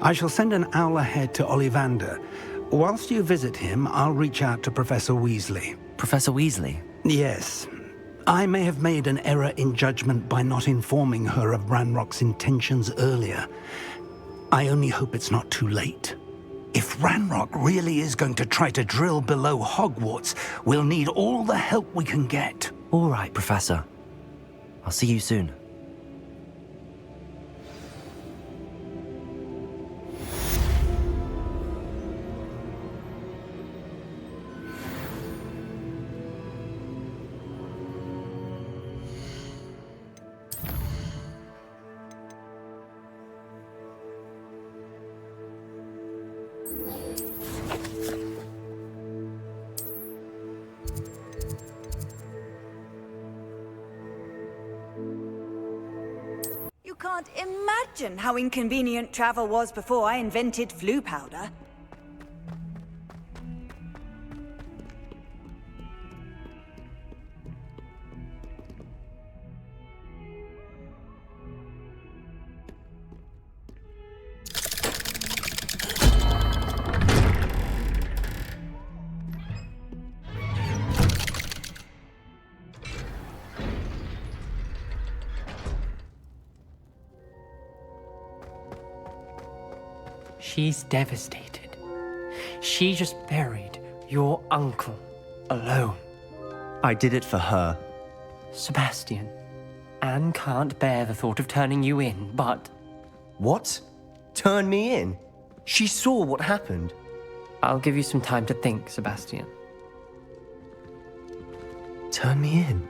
I shall send an owl ahead to Ollivander. Whilst you visit him, I'll reach out to Professor Weasley. Professor Weasley? Yes. I may have made an error in judgment by not informing her of Ranrock's intentions earlier. I only hope it's not too late. If Ranrock really is going to try to drill below Hogwarts, we'll need all the help we can get. All right, Professor. I'll see you soon. You can't imagine how inconvenient travel was before I invented flu powder. She's devastated. She just buried your uncle alone. I did it for her. Sebastian, Anne can't bear the thought of turning you in, but... What? Turn me in? She saw what happened. I'll give you some time to think, Sebastian. Turn me in?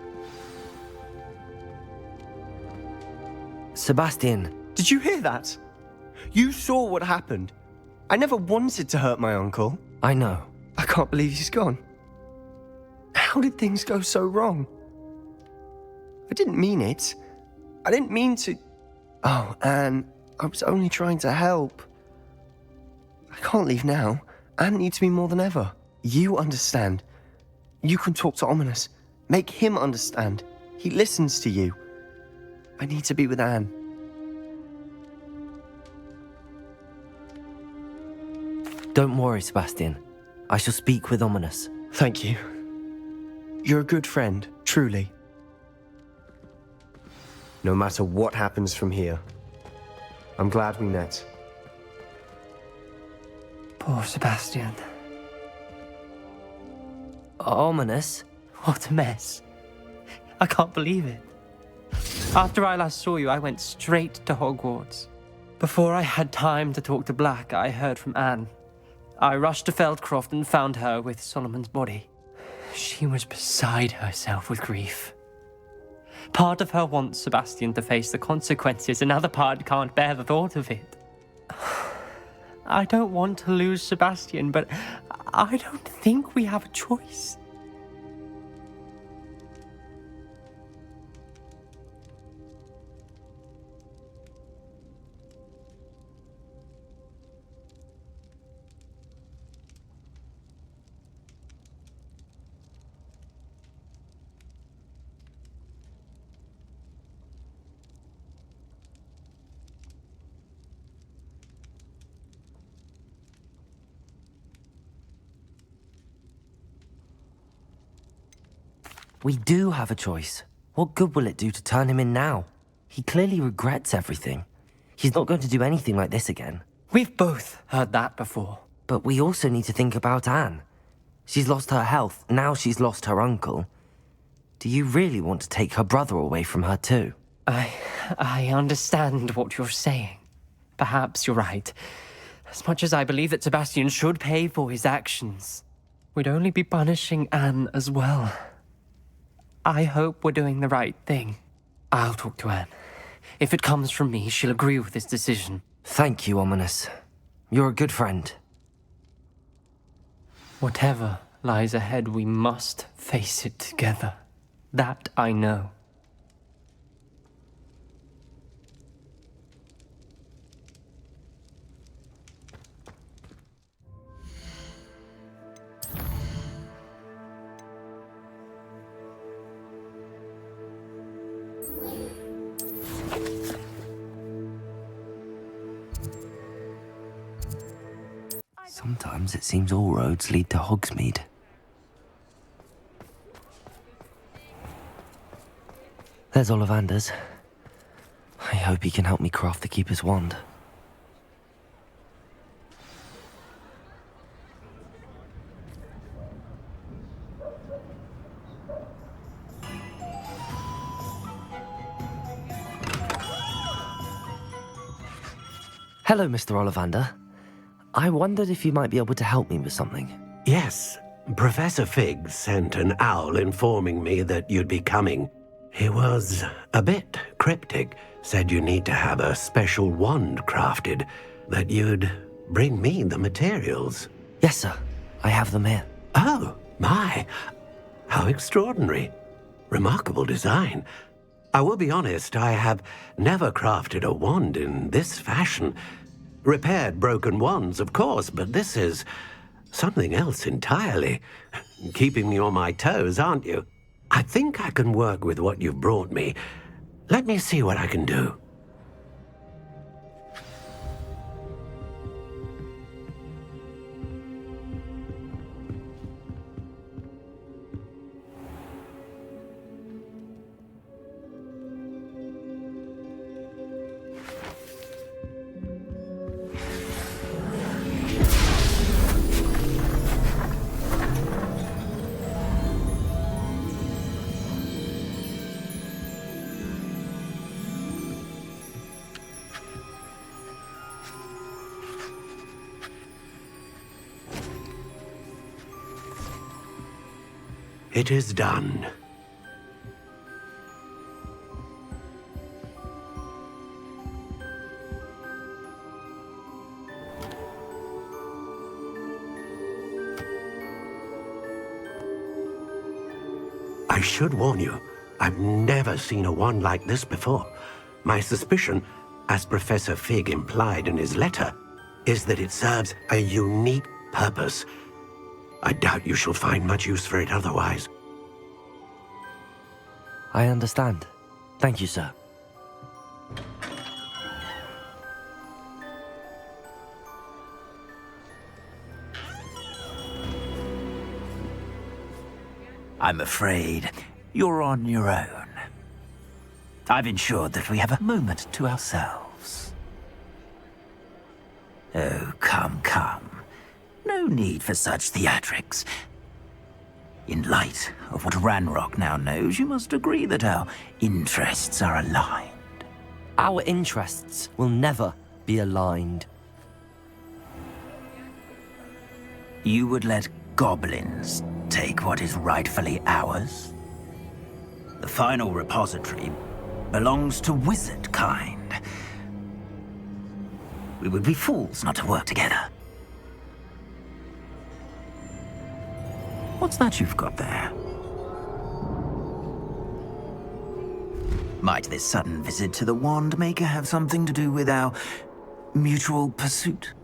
Sebastian. Did you hear that? You saw what happened. I never wanted to hurt my uncle. I know. I can't believe he's gone. How did things go so wrong? I didn't mean it. I didn't mean to... Oh, Anne, I was only trying to help. I can't leave now. Anne needs me more than ever. You understand. You can talk to Ominous. Make him understand. He listens to you. I need to be with Anne. Don't worry, Sebastian. I shall speak with Ominous. Thank you. You're a good friend, truly. No matter what happens from here, I'm glad we met. Poor Sebastian. Ominous? What a mess. I can't believe it. After I last saw you, I went straight to Hogwarts. Before I had time to talk to Black, I heard from Anne. I rushed to Feldcroft and found her with Solomon's body. She was beside herself with grief. Part of her wants Sebastian to face the consequences, another part can't bear the thought of it. I don't want to lose Sebastian, but I don't think we have a choice. We do have a choice. What good will it do to turn him in now? He clearly regrets everything. He's not going to do anything like this again. We've both heard that before. But we also need to think about Anne. She's lost her health, now she's lost her uncle. Do you really want to take her brother away from her too? I understand what you're saying. Perhaps you're right. As much as I believe that Sebastian should pay for his actions, we'd only be punishing Anne as well. I hope we're doing the right thing. I'll talk to Anne. If it comes from me, she'll agree with this decision. Thank you, Ominous. You're a good friend. Whatever lies ahead, we must face it together. That I know. Sometimes it seems all roads lead to Hogsmeade. There's Ollivander's. I hope he can help me craft the Keeper's wand. Hello, Mr. Ollivander. I wondered if you might be able to help me with something. Yes, Professor Fig sent an owl informing me that you'd be coming. He was a bit cryptic, said you need to have a special wand crafted, that you'd bring me the materials. Yes, sir. I have them here. Oh, my. How extraordinary. Remarkable design. I will be honest, I have never crafted a wand in this fashion. Repaired broken wands, of course, but this is something else entirely. Keeping me on my toes, aren't you? I think I can work with what you've brought me. Let me see what I can do. It is done. I should warn you, I've never seen a wand like this before. My suspicion, as Professor Fig implied in his letter, is that it serves a unique purpose. I doubt you shall find much use for it otherwise. I understand. Thank you, sir. I'm afraid you're on your own. I've ensured that we have a moment to ourselves. Oh, come, come. No need for such theatrics. In light of what Ranrock now knows, you must agree that our interests are aligned. Our interests will never be aligned. You would let goblins take what is rightfully ours? The final repository belongs to wizard kind. We would be fools not to work together. What's that you've got there? Might this sudden visit to the Wand Maker have something to do with our mutual pursuit?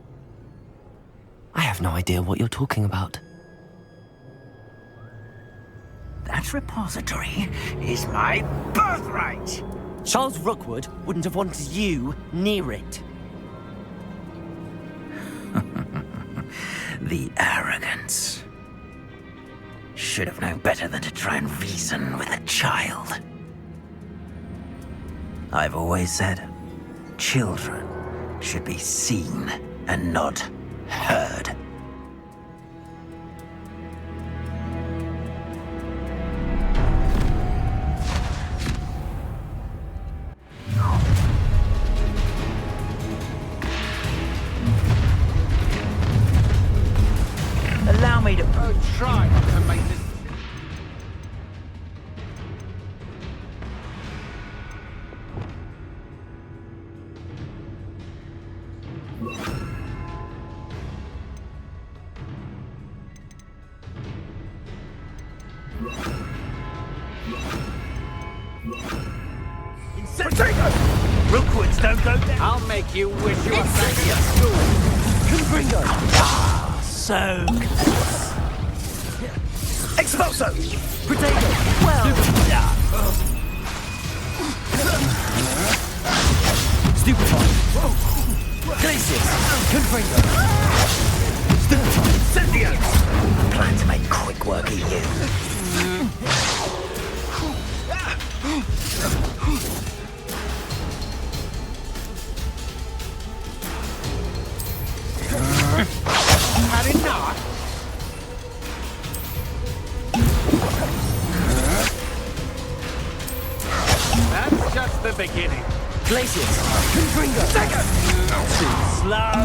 I have no idea what you're talking about. That repository is my birthright! Charles Rookwood wouldn't have wanted you near it. The arrogance. Should have known better than to try and reason with a child. I've always said, children should be seen and not heard. Allow me to try to make this. Rookwoods don't go down. I'll make you wish you were back in school. Confringo. So close. Expulso. Potato. Well. Stupefy. Glacius. Confringo. I plan to make quick work of you. Had enough? That's just the beginning. Glacius! Confringo! Too slow!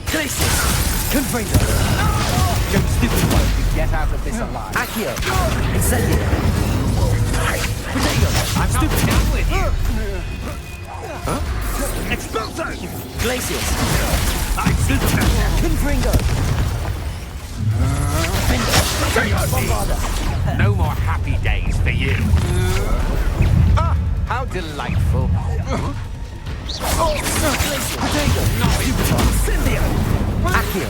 Glacius! Confringo! You stupid one to get out of this alive. Accio! Incendio! Potato! I'm not done with you. Exploso! Glacius! Confringo! Bombarda! No more happy days for you. Ah, how delightful. Potato! Incendio! Accio!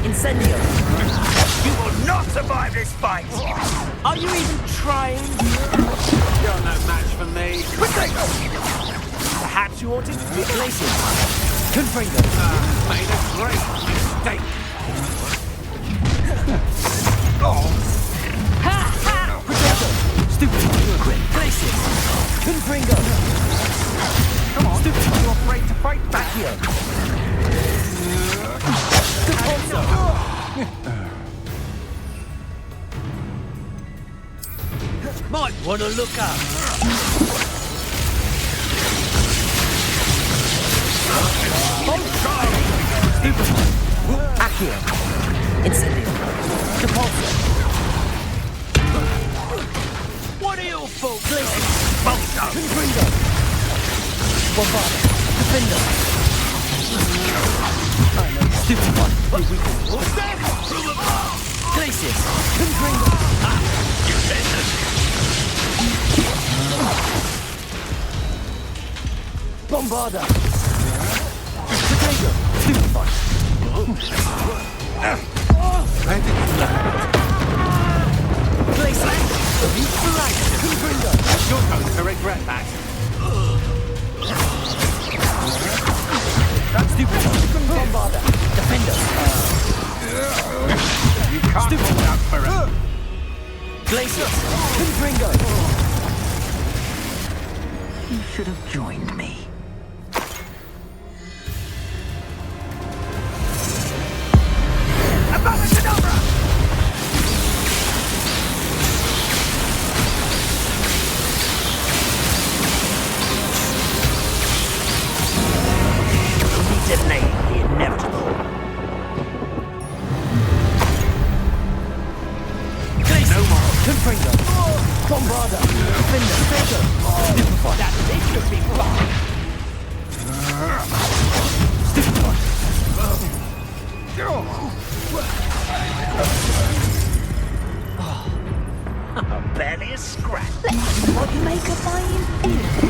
Incendio! You will not survive this fight! Are you even trying? You're no match for me. Potato! Perhaps you ought to be Glacius! Confringo! Made a great mistake. Potato! Stupid! Glacius! Confringo! Come on, stupid. You're afraid to fight back. Accio! Capozzo! Might want to look up. Stupid! Accio! Incendio! Capozzo! What are your faults? Glacius! Confringo! Bombarda! Defender! I know, stupid one. Glacius! Confringo! Bombarda! Potato! Stupid one. Glacius! Confringo! You're going to regret that. Stupid one. Bombarda! Defender! You can't hold out forever. Glacius! Confringo! You should have joined me. Detonate the inevitable. Glacius! No more! Confringo! Bombarda! Defender! Potato! Stupefy! That this should be fun! Stupefy! Barely a scratch. What you make of my imperial?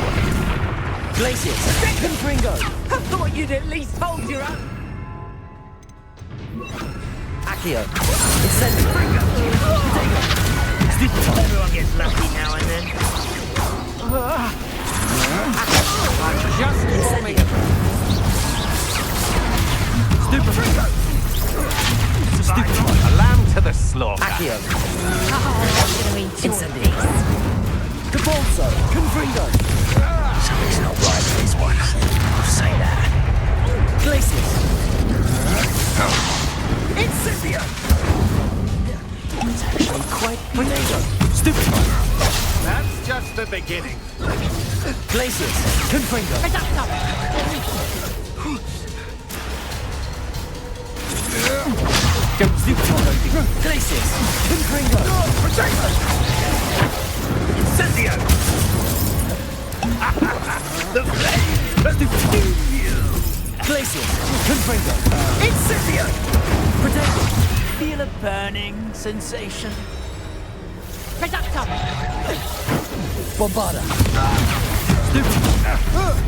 Glacius! Confringo! I thought you'd at least hold your own. Accio! Incendio! Potato! Stupefy! Everyone gets lucky now and then. Just warming up. Stupefy! Stupefy! A lamb to the slaughter. Accio! Oh, I'm gonna enjoy Incendio! Capozzo! Confringo! Something's not right with this one. I'll say that. Glacius! Incendio! It's actually quite potato! Stupid! That's just the beginning. Glacius! Confringo! Go stupid! Glacius! Confringo! Incendio! The flames consume you! Glacius! Confringo! Incendio! Potato! Feel a burning sensation? Bombarda! Stupid!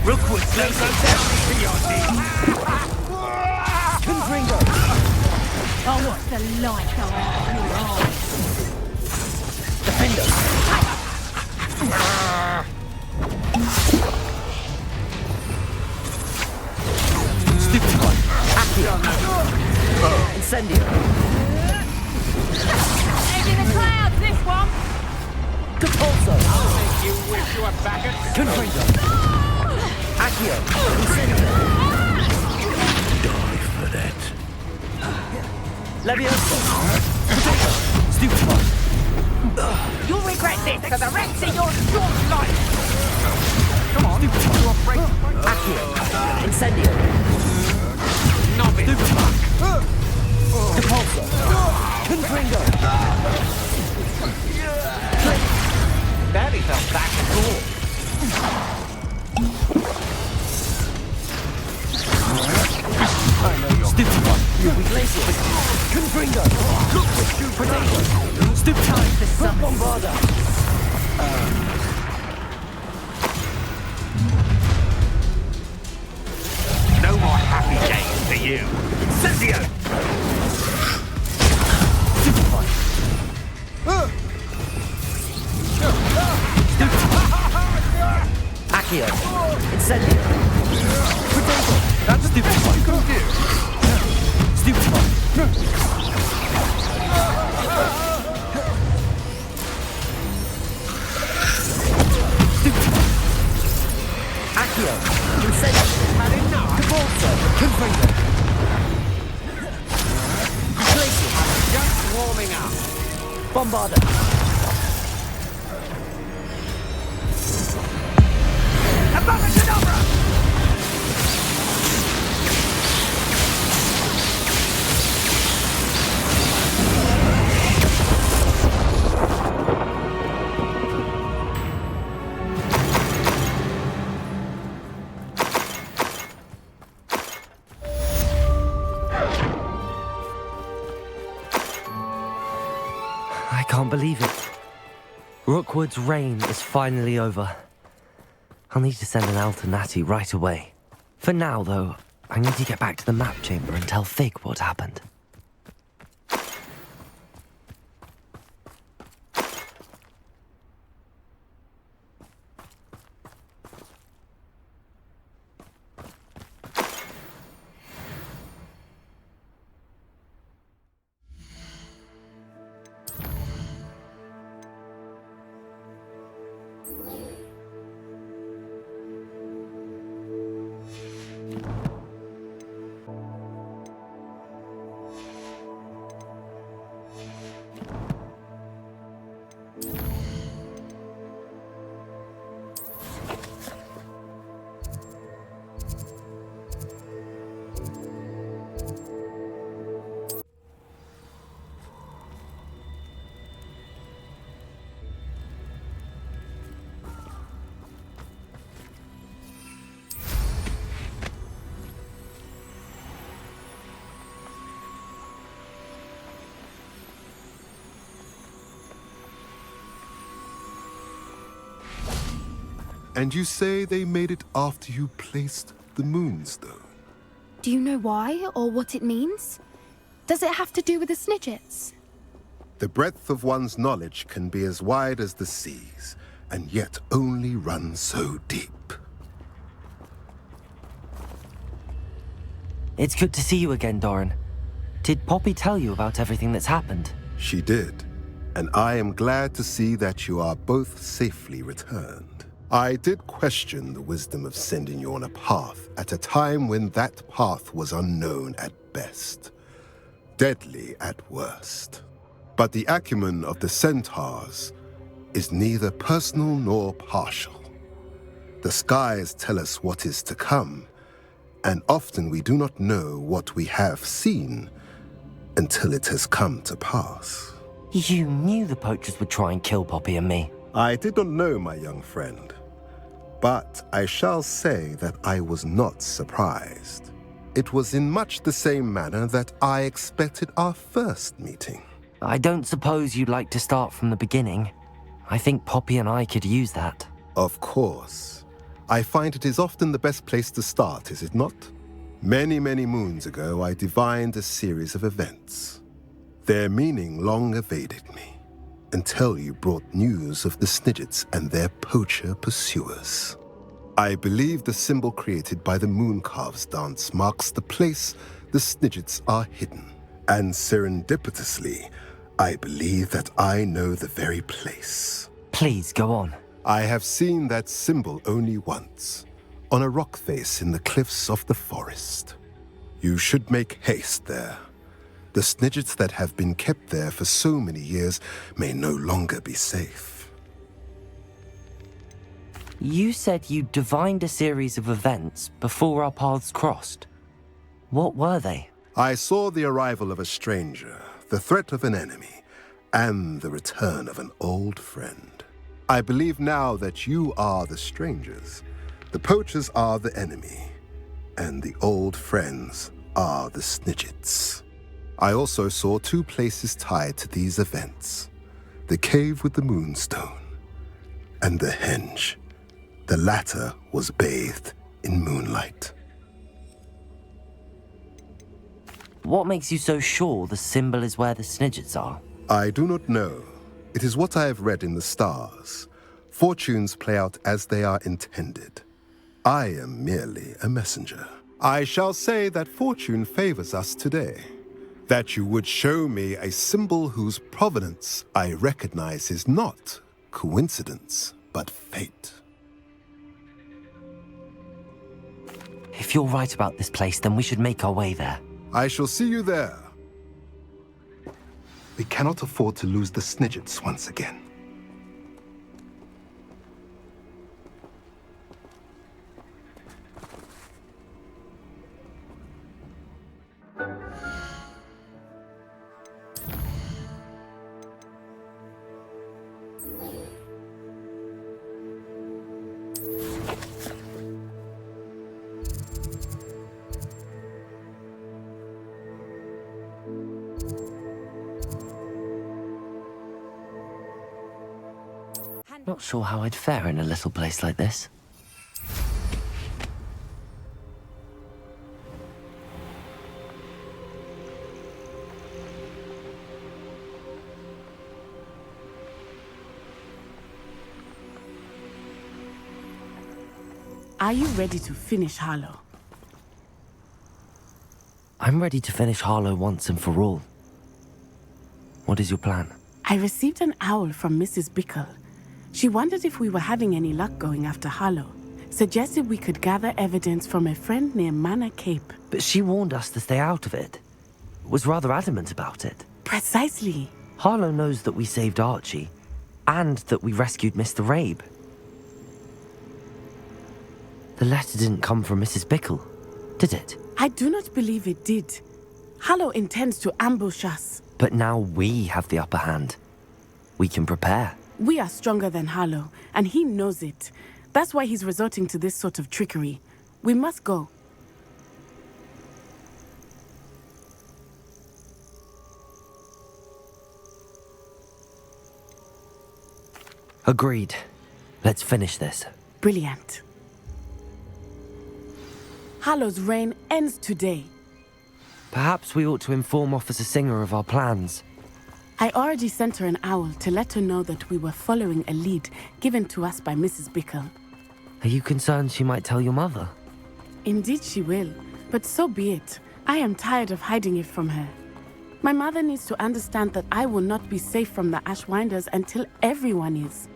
Rookwood, don't go down to your knees! Confringo! Oh, what's the light go out of your eyes? Defender! Stupid one! Accio! Incendio. Egg in the clouds, this one! Compulso. I'll make you wish you were back at school. Confringo. Accio. Incendio. Die for that. Levioso. Potato. Stupefy. You'll regret this for the rest of your short life! Come on, you afraid? Accio. Incendio. Novice. Stupefy. Compulso. Confringo. Barely felt back at all. Stupefy. Glacius. Confringo. Potato. Stupefy. Bombarda. No more happy days for you. Incendio! Stupefy. Accio. Incendio. Potato. That's the best you can do. Stupefy. Stupefy. Accio. Incendio. Had enough. Cabalso. Confringo. Glacius. Just warming up. Bombarda. I can't believe it. Rookwood's reign is finally over. I'll need to send an Alternati right away. For now, though, I need to get back to the map chamber and tell Fig what happened. And you say they made it after you placed the Moonstone? Do you know why, or what it means? Does it have to do with the Snidgets? The breadth of one's knowledge can be as wide as the seas, and yet only run so deep. It's good to see you again, Doran. Did Poppy tell you about everything that's happened? She did, and I am glad to see that you are both safely returned. I did question the wisdom of sending you on a path at a time when that path was unknown at best, deadly at worst. But the acumen of the centaurs is neither personal nor partial. The skies tell us what is to come, and often we do not know what we have seen until it has come to pass. You knew the poachers would try and kill Poppy and me. I did not know, my young friend, but I shall say that I was not surprised. It was in much the same manner that I expected our first meeting. I don't suppose you'd like to start from the beginning. I think Poppy and I could use that. Of course. I find it is often the best place to start, is it not? Many, many moons ago, I divined a series of events. Their meaning long evaded me, until you brought news of the Snidgets and their poacher pursuers. I believe the symbol created by the Mooncalves dance marks the place the Snidgets are hidden. And serendipitously, I believe that I know the very place. Please, go on. I have seen that symbol only once, on a rock face in the cliffs of the forest. You should make haste there. The Snidgets that have been kept there for so many years may no longer be safe. You said you divined a series of events before our paths crossed. What were they? I saw the arrival of a stranger, the threat of an enemy, and the return of an old friend. I believe now that you are the strangers, the poachers are the enemy, and the old friends are the Snidgets. I also saw two places tied to these events: the cave with the moonstone and the henge. The latter was bathed in moonlight. What makes you so sure the symbol is where the Snidgets are? I do not know. It is what I have read in the stars. Fortunes play out as they are intended. I am merely a messenger. I shall say that fortune favors us today. That you would show me a symbol whose provenance I recognize is not coincidence, but fate. If you're right about this place, then we should make our way there. I shall see you there. We cannot afford to lose the Snidgets once again. Not sure how I'd fare in a little place like this. Are you ready to finish Harlow? I'm ready to finish Harlow once and for all. What is your plan? I received an owl from Mrs. Bickle. She wondered if we were having any luck going after Harlow. Suggested we could gather evidence from a friend near Manor Cape. But she warned us to stay out of it. Was rather adamant about it. Precisely. Harlow knows that we saved Archie, and that we rescued Mr. Rabe. The letter didn't come from Mrs. Bickle, did it? I do not believe it did. Harlow intends to ambush us. But now we have the upper hand. We can prepare. We are stronger than Harlow, and he knows it. That's why he's resorting to this sort of trickery. We must go. Agreed. Let's finish this. Brilliant. Harlow's reign ends today. Perhaps we ought to inform Officer Singer of our plans. I already sent her an owl to let her know that we were following a lead given to us by Mrs. Bickle. Are you concerned she might tell your mother? Indeed she will, but so be it. I am tired of hiding it from her. My mother needs to understand that I will not be safe from the Ashwinders until everyone is.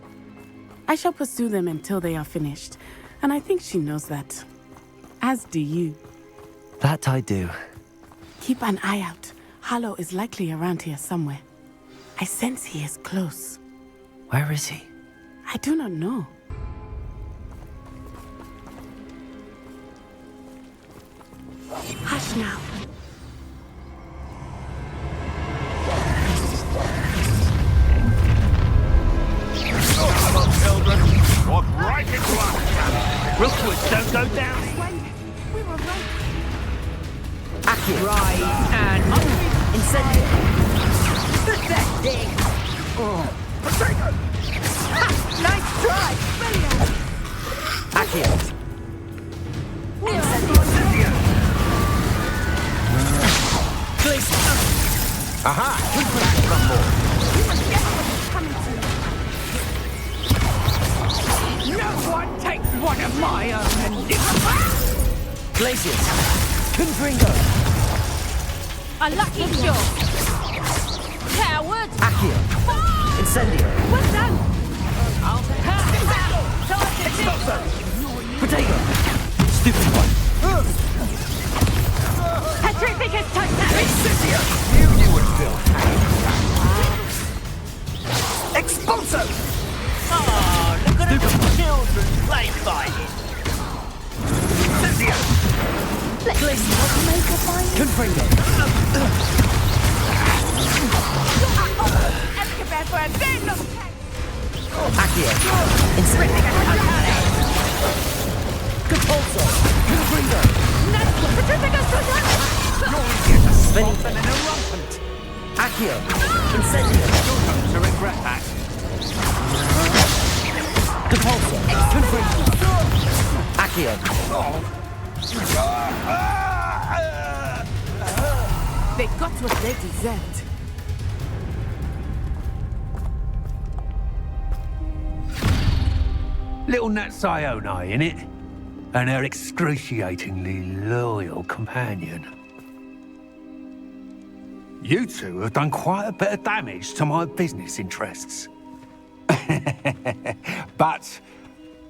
I shall pursue them until they are finished, and I think she knows that. As do you. That I do. Keep an eye out. Harlow is likely around here somewhere. I sense he is close. Where is he? I do not know. Hush now. Come on, children. Walk right into us. Rookwoods don't go down. We were right. Rise and incendiary. Pathetic. Potato! Nice try. Accio! Aha! Back from more. No one takes one of my own and lives. Glaciers! Confringo! A lucky shot. Coward. Accio. Incendio. Well done. Potato. Stupid one. Petrificus totalis. You knew would feel Expulso! Oh, look at the children play fighting. Cynthia! Confringo. Accio. Incendio. Capulso. Confringo. Petrificus totalis. Spinning. Accio. Incendio. to regret that. Capulso. Confringo. Accio. They got what they deserved. Little Nat Sione, innit? And her excruciatingly loyal companion. You two have done quite a bit of damage to my business interests. But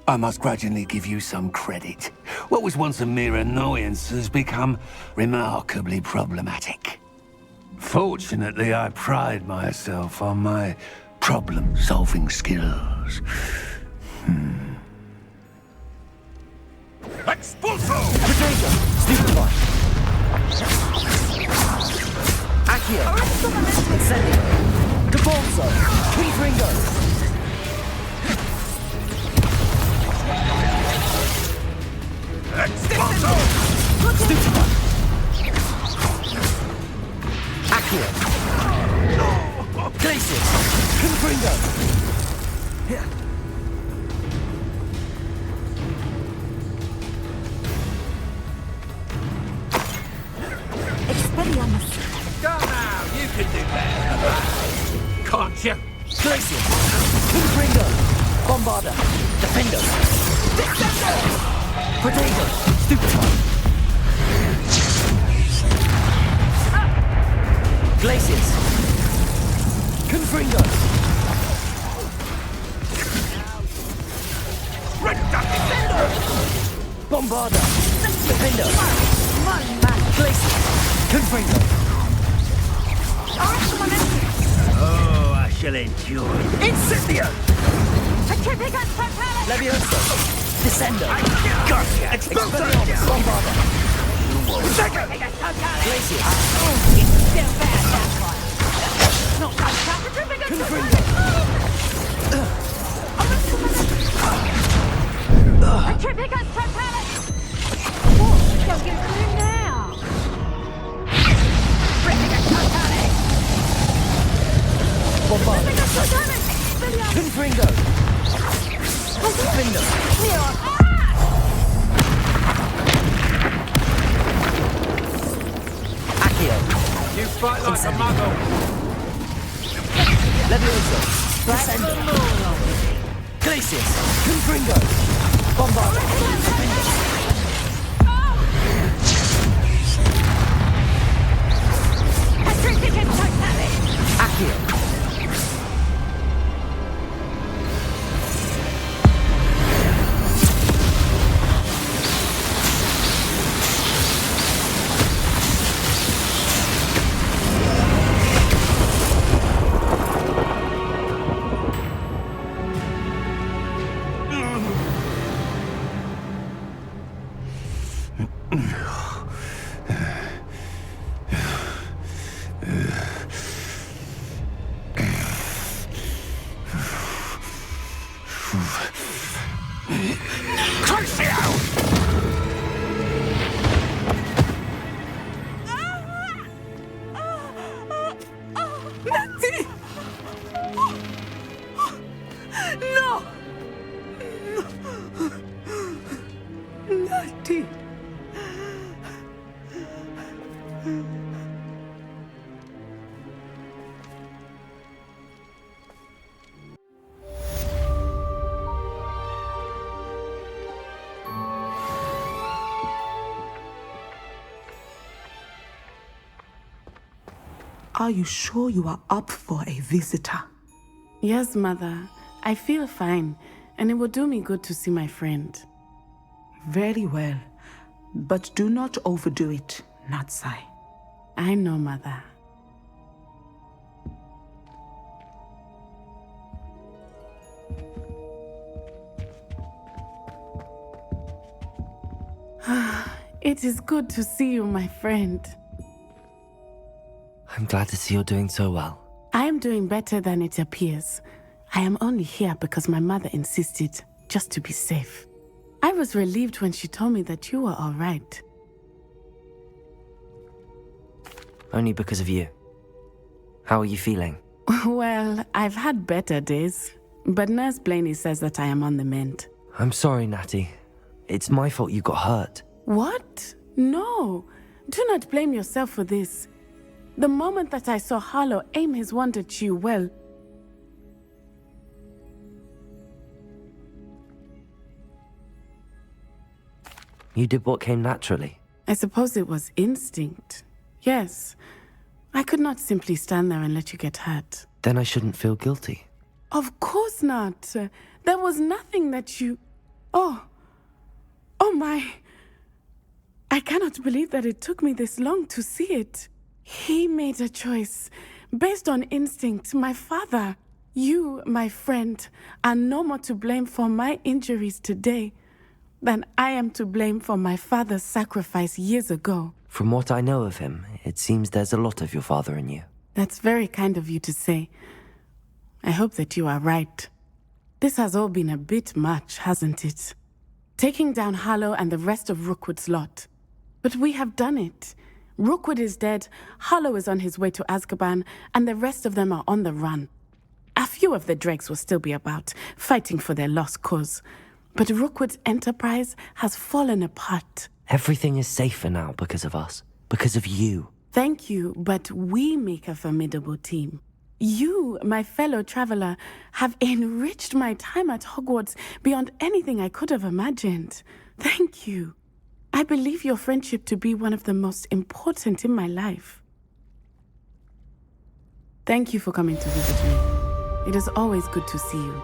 I must grudgingly give you some credit. What was once a mere annoyance has become remarkably problematic. Fortunately, I pride myself on my problem-solving skills. Expulso! Potato. Stupid one. Accio. Incendio. Capulso. Confringo. Expulso! Stupid one. Accio. Glacius. Confringo. Go now, you can do better. Can't you? Glacius. Confringo. Bombarda. Defender. Potato. Stupid one. Glacius. Confringo. Bombarda. Defender. Glacius. Confringo. Oh, I shall enjoy. Incendio! Petrificus totalis. Levioso. Descendo. Gotcha! Expelliarmus. Bombarda. Petrificus totalis. Glacius. It's still bad, that one. Not like that. Petrificus Confringo. Petrificus totalis. What? Don't get through now. Petrificus totalis. Bombarda. Petrificus totalis. Expelliarmus. Confringo. Defender. Accio. You fight like a muggle. Levioso. Descendo. Glacius. Confringo. Bombarda. Defender. Petrificus totalis. Accio. Are you sure you are up for a visitor? Yes, Mother. I feel fine, and it will do me good to see my friend. Very well. But do not overdo it, Natsai. I know, Mother. It is good to see you, my friend. I'm glad to see you're doing so well. I am doing better than it appears. I am only here because my mother insisted, just to be safe. I was relieved when she told me that you were all right. Only because of you. How are you feeling? Well, I've had better days, but Nurse Blaney says that I am on the mend. I'm sorry, Natty. It's my fault you got hurt. What? No. Do not blame yourself for this. The moment that I saw Harlow aim his wand at you, well... You did what came naturally. I suppose it was instinct. Yes. I could not simply stand there and let you get hurt. Then I shouldn't feel guilty. Of course not. There was nothing that you... Oh my... I cannot believe that it took me this long to see it. He made a choice based on instinct. My father, you, my friend, are no more to blame for my injuries today than I am to blame for my father's sacrifice years ago. From what I know of him, it seems there's a lot of your father in you. That's very kind of you to say. I hope that you are right. This has all been a bit much, hasn't it? Taking down Harlow and the rest of Rookwood's lot. But we have done it. Rookwood is dead, Harlow is on his way to Azkaban, and the rest of them are on the run. A few of the dregs will still be about, fighting for their lost cause. But Rookwood's enterprise has fallen apart. Everything is safer now because of us. Because of you. Thank you, but we make a formidable team. You, my fellow traveler, have enriched my time at Hogwarts beyond anything I could have imagined. Thank you. I believe your friendship to be one of the most important in my life. Thank you for coming to visit me. It is always good to see you.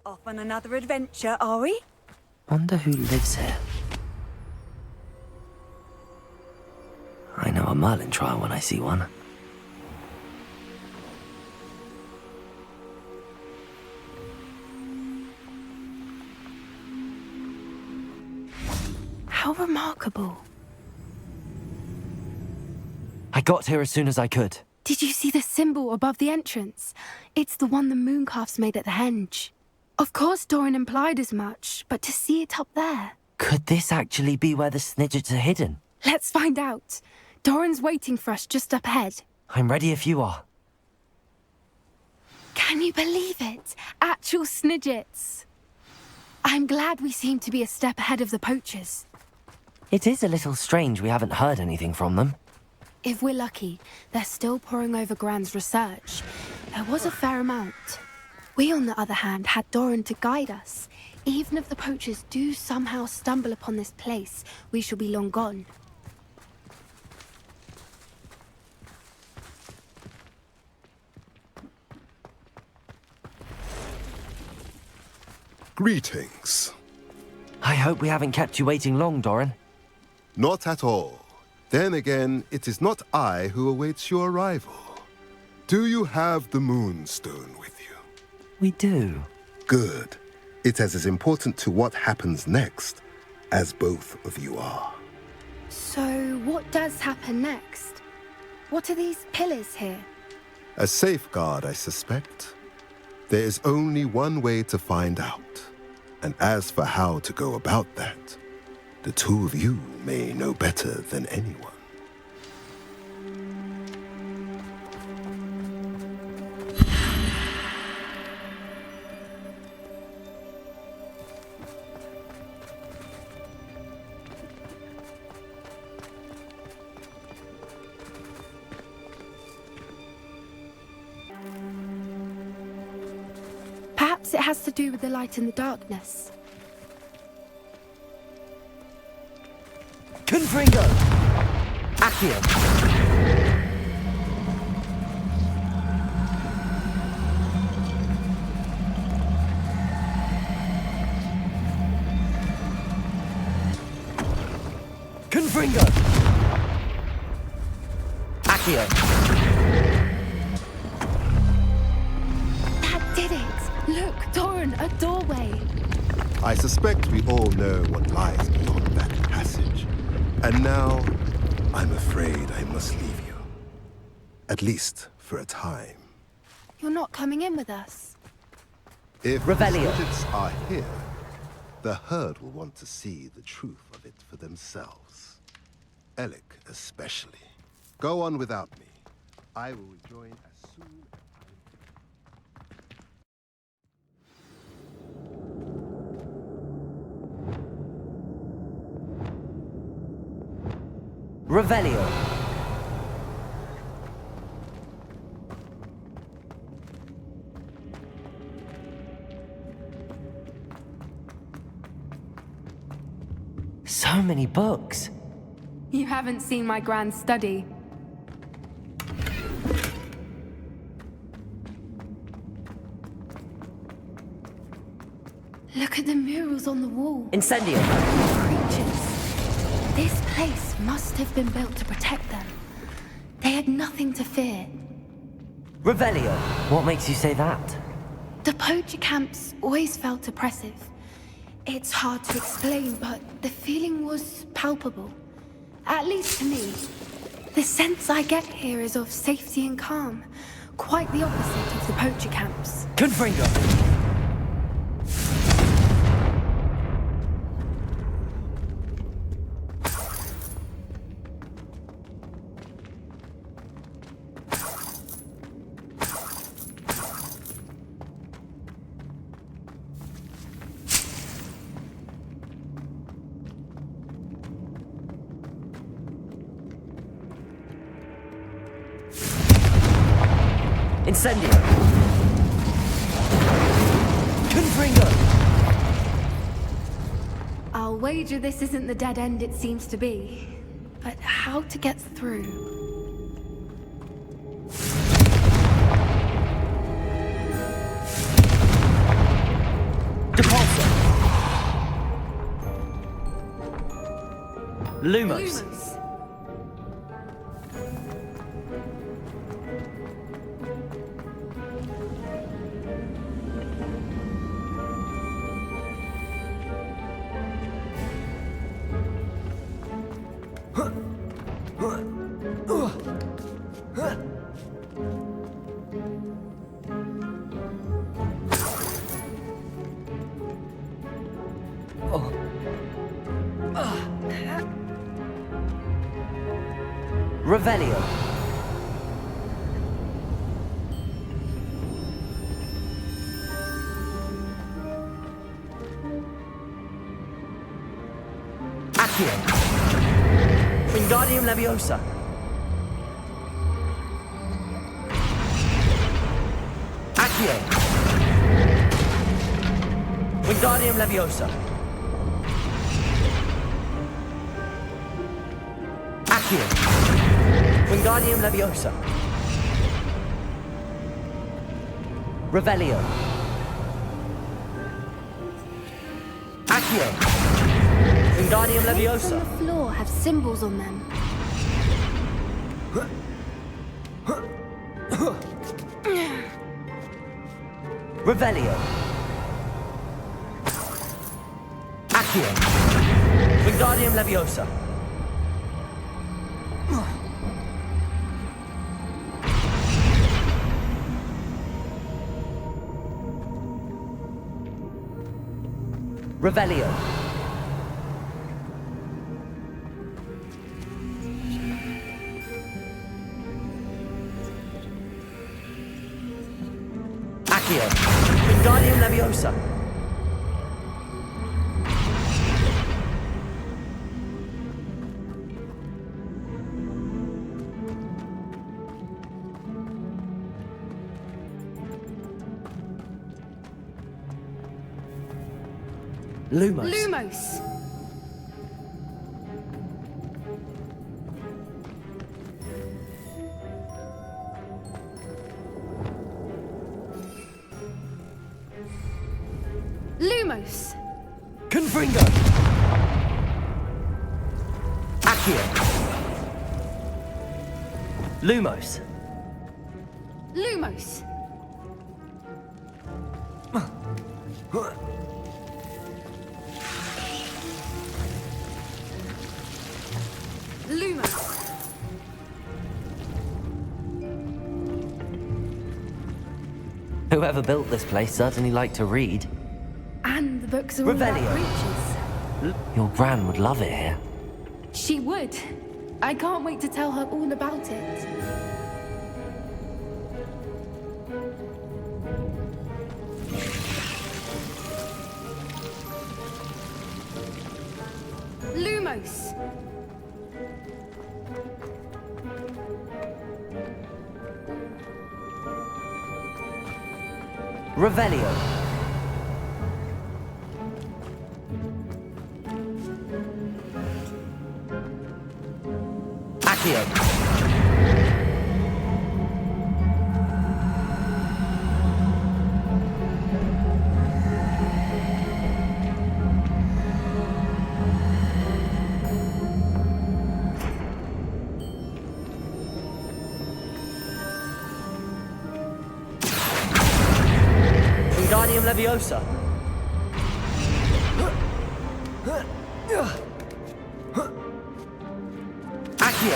Off on another adventure, are we? Wonder who lives here. I know a Merlin trial when I see one. How remarkable. I got here as soon as I could. Did you see the symbol above the entrance? It's the one the Mooncalfs made at the henge. Of course Doran implied as much, but to see it up there... Could this actually be where the Snidgets are hidden? Let's find out. Doran's waiting for us just up ahead. I'm ready if you are. Can you believe it? Actual Snidgets. I'm glad we seem to be a step ahead of the poachers. It is a little strange we haven't heard anything from them. If we're lucky, they're still poring over Gran's research. There was a fair amount. We, on the other hand, had Doran to guide us. Even if the poachers do somehow stumble upon this place, we shall be long gone. Greetings. I hope we haven't kept you waiting long, Doran. Not at all. Then again, it is not I who awaits your arrival. Do you have the Moonstone with you? We do. Good. It is as important to what happens next as both of you are. So, what does happen next? What are these pillars here? A safeguard, I suspect. There is only one way to find out. And as for how to go about that, the two of you may know better than anyone. it has to do with the light and the darkness. Confringo! Accio! Confringo! Accio! That did it! Look, Doran, a doorway! I suspect we all know what lies beyond that passage. And now, I'm afraid I must leave you. At least for a time. You're not coming in with us. If Revelio. the digits are here, the herd will want to see the truth of it for themselves. Alec especially. Go on without me. I will rejoin as soon as Revelio! So many books. You haven't seen my grand study. Look at the murals on the wall. Incendio! Creatures. This place must have been built to protect them. They had nothing to fear. Revelio! What makes you say that? The poacher camps always felt oppressive. It's hard to explain, but the feeling was palpable. At least to me. The sense I get here is of safety and calm. Quite the opposite of the poacher camps. Confringo! Incendio! Confringo! I'll wager this isn't the dead end it seems to be. But how to get through? Depulso! Lumos! Revelio. Accio. Wingardium Leviosa. Accio. Wingardium Leviosa. Accio. Wingardium Leviosa. Revelio. Accio. Wingardium Leviosa. On the floor have symbols on them. Revelio. Accio. Wingardium Leviosa. Revelio. Accio. Wingardium Leviosa. Lumos. Lumos! Lumos! Confringo! Accio! Lumos! Lumos! Lumos! Whoever built this place certainly liked to read. And the books are all about Revelio. creatures. Your gran would love it here. She would. I can't wait to tell her all about it. Lumos! Revelio. Accio. Wingardium Leviosa. Accio.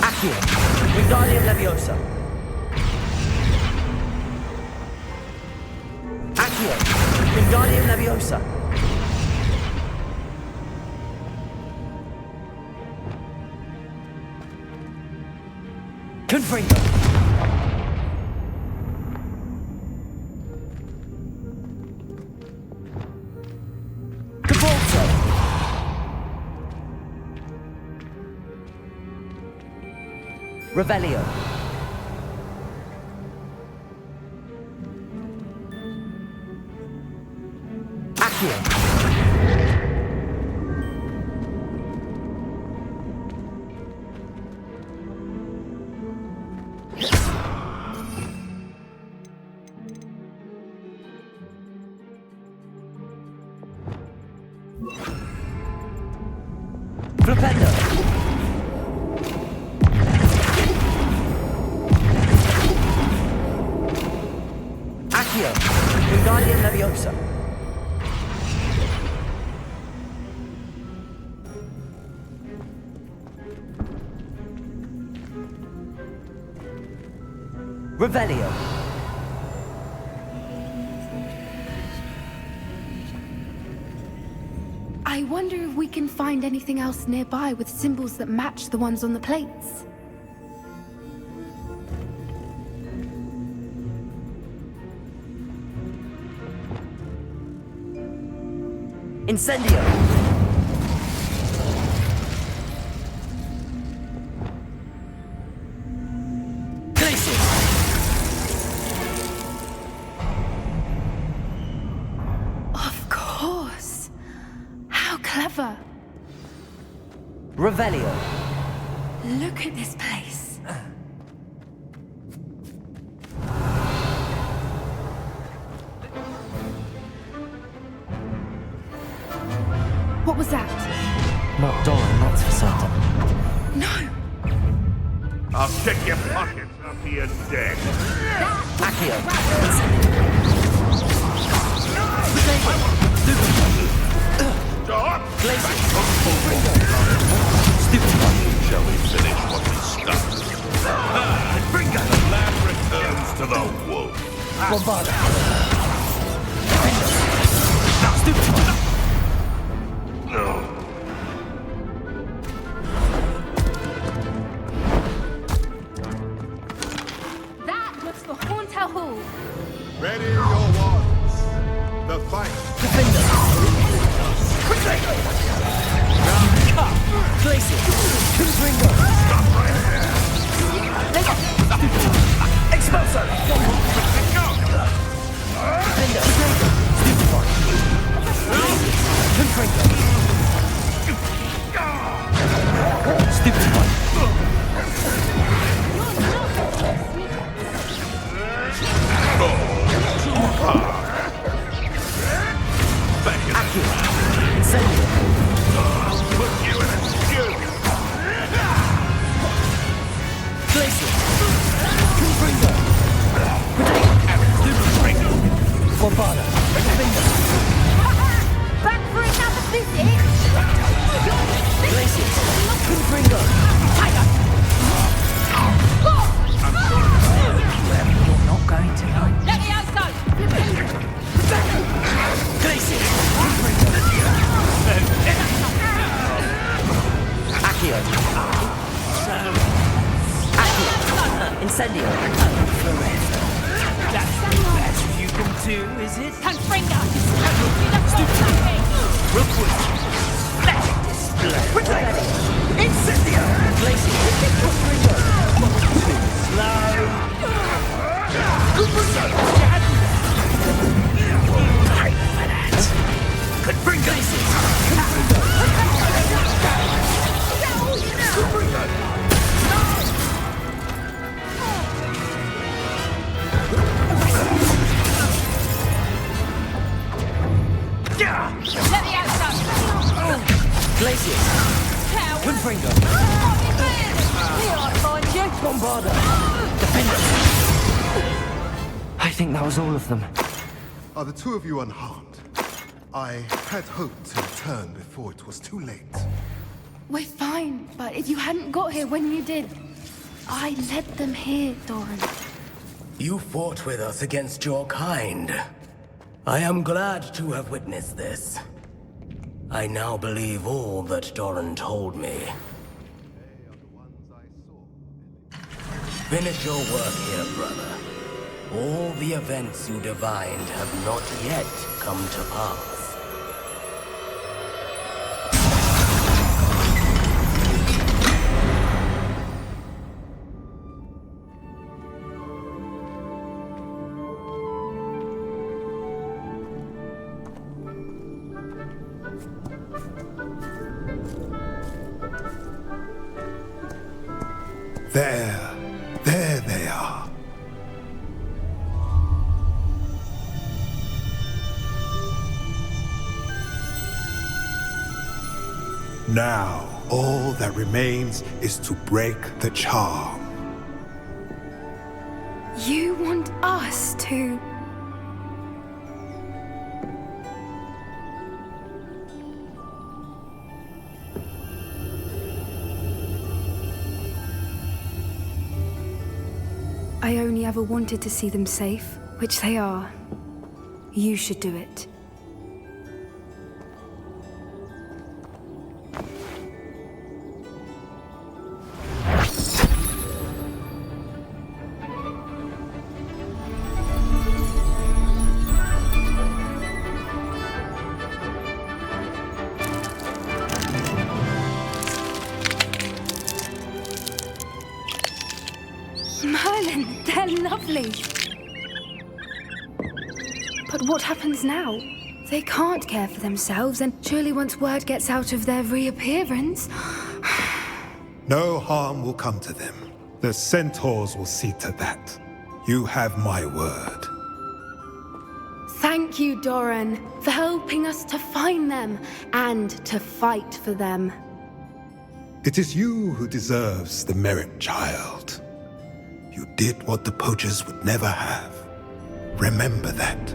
Accio. Wingardium Leviosa. Accio. Wingardium Leviosa. Confringo. Cabalzo. Revelio. Accio. Flipendo. Accio. Wingardium Leviosa. Revelio. I wonder if we can find anything else nearby with symbols that match the ones on the plates. Incendio. Glacius. Of course. How clever. Revelio. Look at this place. What was that? Not Doran, that's for certain. No! I'll check your pockets after you're dead. Accio. Stop! Stupid one. Shall we finish what we started? Bringo. The lamb returns to the wolf. Bombarda. Stupid one. No. Back for another visit? Glacius! Confringo! Tiger! You're not going tonight. Levioso! Glacius! Accio. Incendio. That's the best you can do, is it? Confringo! Stupid! Rookwood! Splendid display! Incendio! Glacius! Too slow! Could bring Glacius! Glacius. Confringo. Here I find you! Bombarda. Defender. I think that was all of them. Are the two of you unharmed? I had hoped to return before it was too late. We're fine, but if you hadn't got here when you did, I led them here, Doran. You fought with us against your kind. I am glad to have witnessed this. I now believe all that Doran told me. Finish your work here, brother. All the events you divined have not yet come to pass. There they are. Now, all that remains is to break the charm. You want us to... I only ever wanted to see them safe, which they are. You should do it. Merlin, they're lovely. But what happens now? They can't care for themselves, and surely once word gets out of their reappearance... No harm will come to them. The centaurs will see to that. You have my word. Thank you, Doran, for helping us to find them and to fight for them. It is you who deserves the merit, child. You did what the poachers would never have. Remember that.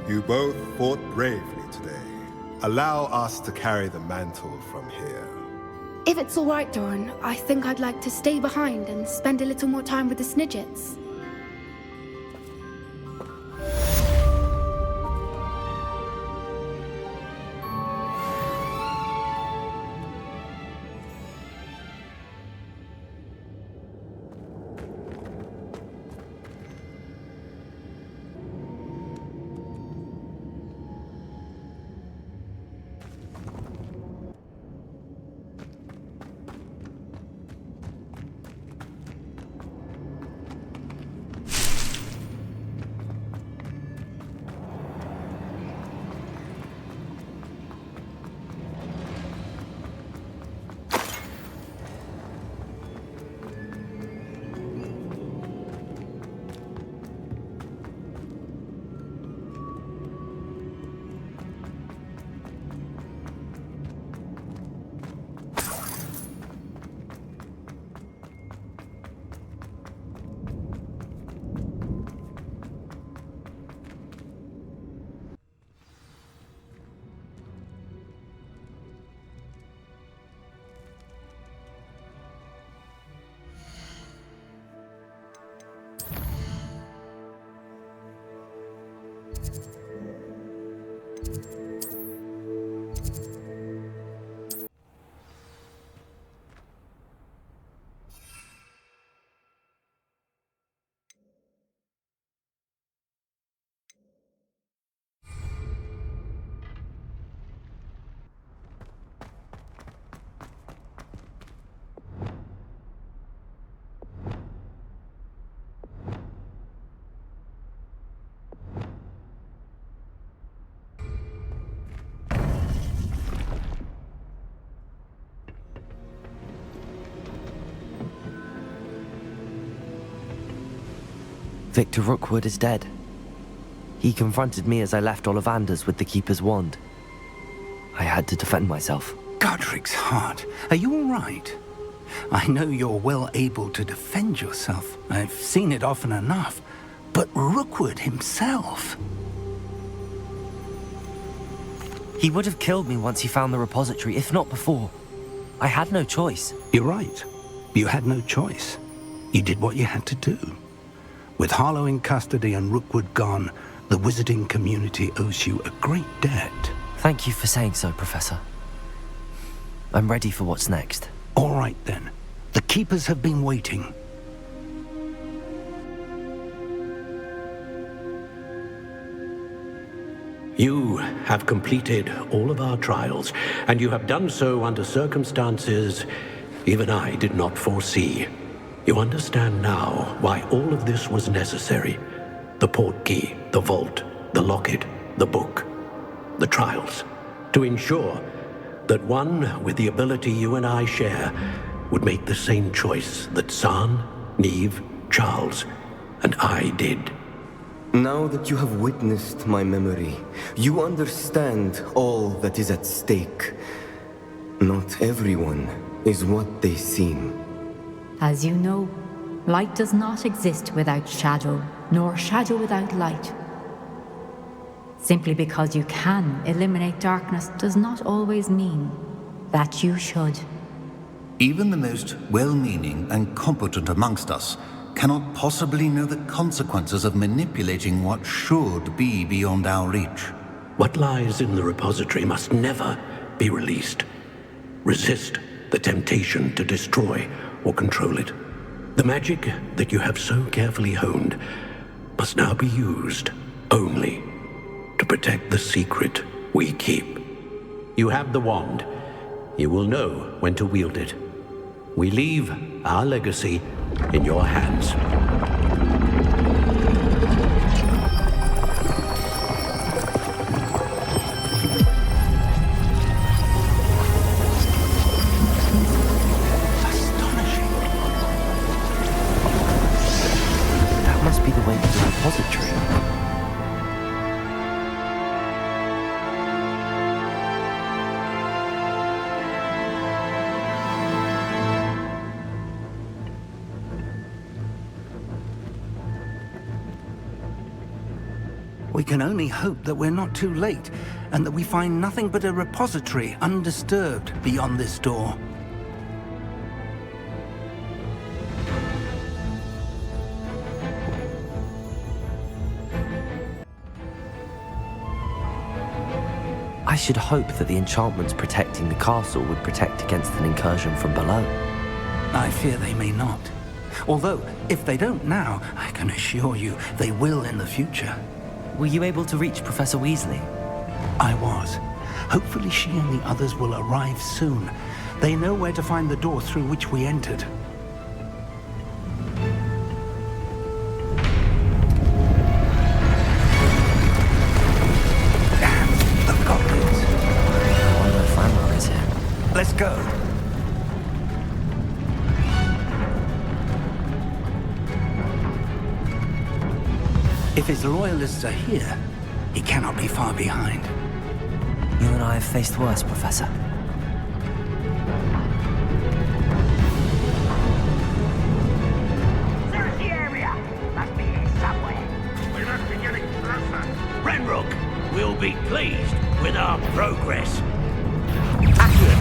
You both fought bravely today. Allow us to carry the mantle from here. If it's all right, Doran, I think I'd like to stay behind and spend a little more time with the Snidgets. Victor Rookwood is dead. He confronted me as I left Ollivander's with the Keeper's wand. I had to defend myself. Godric's heart, are you all right? I know you're well able to defend yourself. I've seen it often enough. But Rookwood himself... He would have killed me once he found the repository, if not before. I had no choice. You're right. You had no choice. You did what you had to do. With Harlow in custody and Rookwood gone, the wizarding community owes you a great debt. Thank you for saying so, Professor. I'm ready for what's next. All right, then. The Keepers have been waiting. You have completed all of our trials, and you have done so under circumstances even I did not foresee. You understand now why all of this was necessary. The portkey, the vault, the locket, the book, the trials. To ensure that one with the ability you and I share would make the same choice that Zahn, Neve, Charles, and I did. Now that you have witnessed my memory, you understand all that is at stake. Not everyone is what they seem. As you know, light does not exist without shadow, nor shadow without light. Simply because you can eliminate darkness does not always mean that you should. Even the most well-meaning and competent amongst us cannot possibly know the consequences of manipulating what should be beyond our reach. What lies in the repository must never be released. Resist the temptation to destroy or control it. The magic that you have so carefully honed must now be used only to protect the secret we keep. You have the wand. You will know when to wield it. We leave our legacy in your hands. That must be the way to the repository. We can only hope that we're not too late, and that we find nothing but a repository undisturbed beyond this door. I should hope that the enchantments protecting the castle would protect against an incursion from below. I fear they may not. Although, if they don't now, I can assure you they will in the future. Were you able to reach Professor Weasley? I was. Hopefully she and the others will arrive soon. They know where to find the door through which we entered. Damn, the goblins. I wonder if Ranrock is here. Let's go. If his loyalists are here, he cannot be far behind. You and I have faced worse, Professor. Search the area! Must be here somewhere. We must be getting closer. Ranrock will be pleased with our progress. Accurate.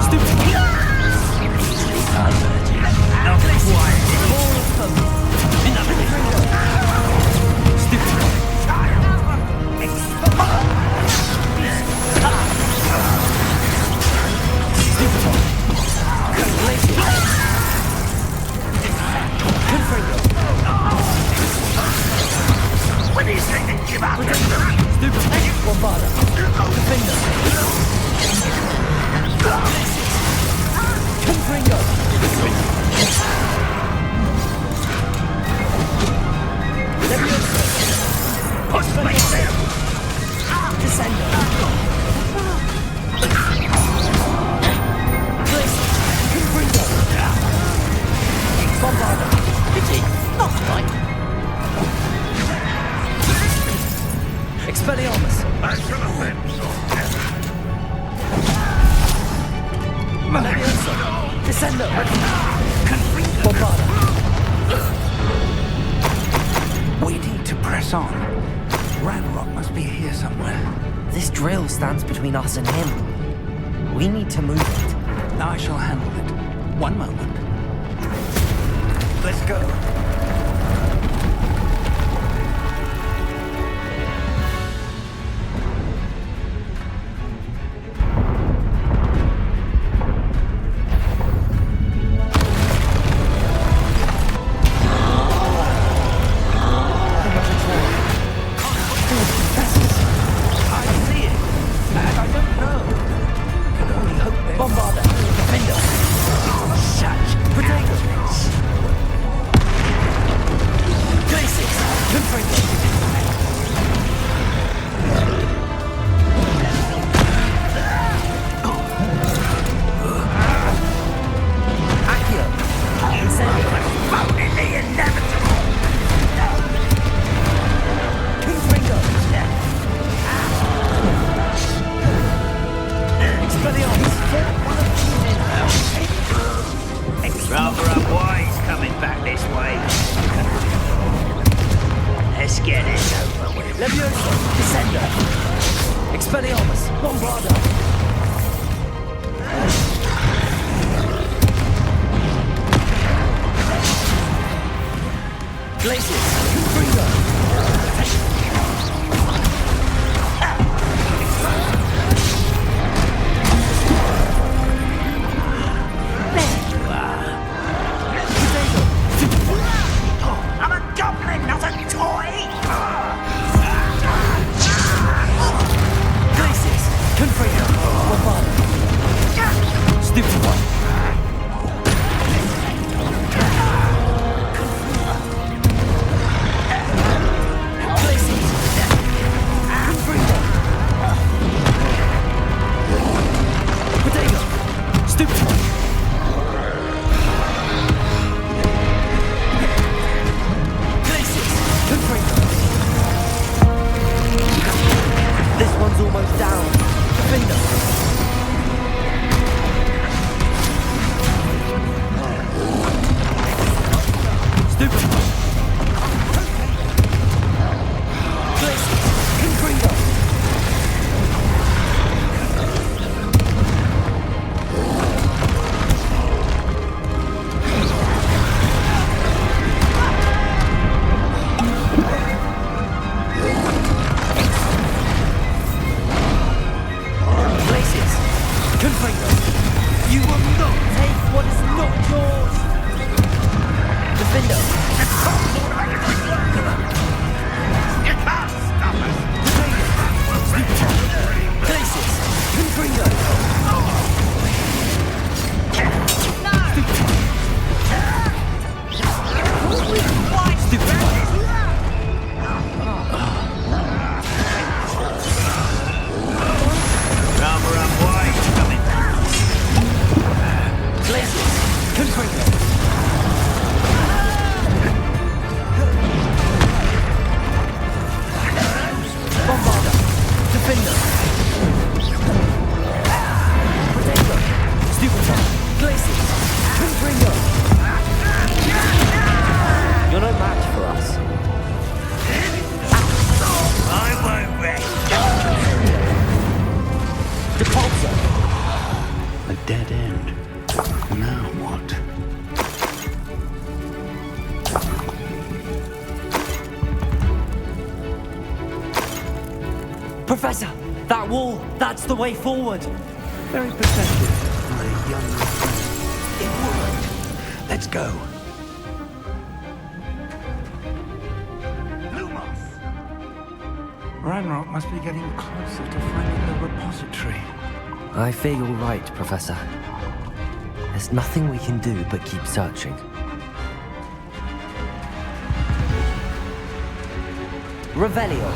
Stupid. Now quiet. More of them. Enough. Stupid. When you say to give up, stupid. Bombarda. Defender. Confringo. Push me there. Descender. Confringo. Expelliarmus! Leviosa! Descendo! Bombarda! We need to press on. Ranrock must be here somewhere. This drill stands between us and him. We need to move it. I shall handle it. One moment. Let's go. Rather unwise coming back this way. Let's get it over with. Leviosa! Descendo! Expelliarmus! Bombarda! Glacius! Confringo! I'm a goblin, not a toy! Glacius! Confringo! Bombarda! Stupefy! This one's almost down. Defender. Stupefy. Glacius. Confringo. Confringo. You will not take what is not yours. Defender. You can't stop us! Glacius. Confringo. Rather unwise coming back. Glacius. Confringo. Bombarda. Defender. Protego. Stupefy. Glacius. Confringo. You're no match for us. I won't rest. Depulso. A dead end. Now what? Professor, that wall, that's the way forward. Very pathetic, my young friend. It worked. Let's go. Ranrock must be getting closer to finding the repository. I fear you're right, Professor. There's nothing we can do but keep searching. Revelio.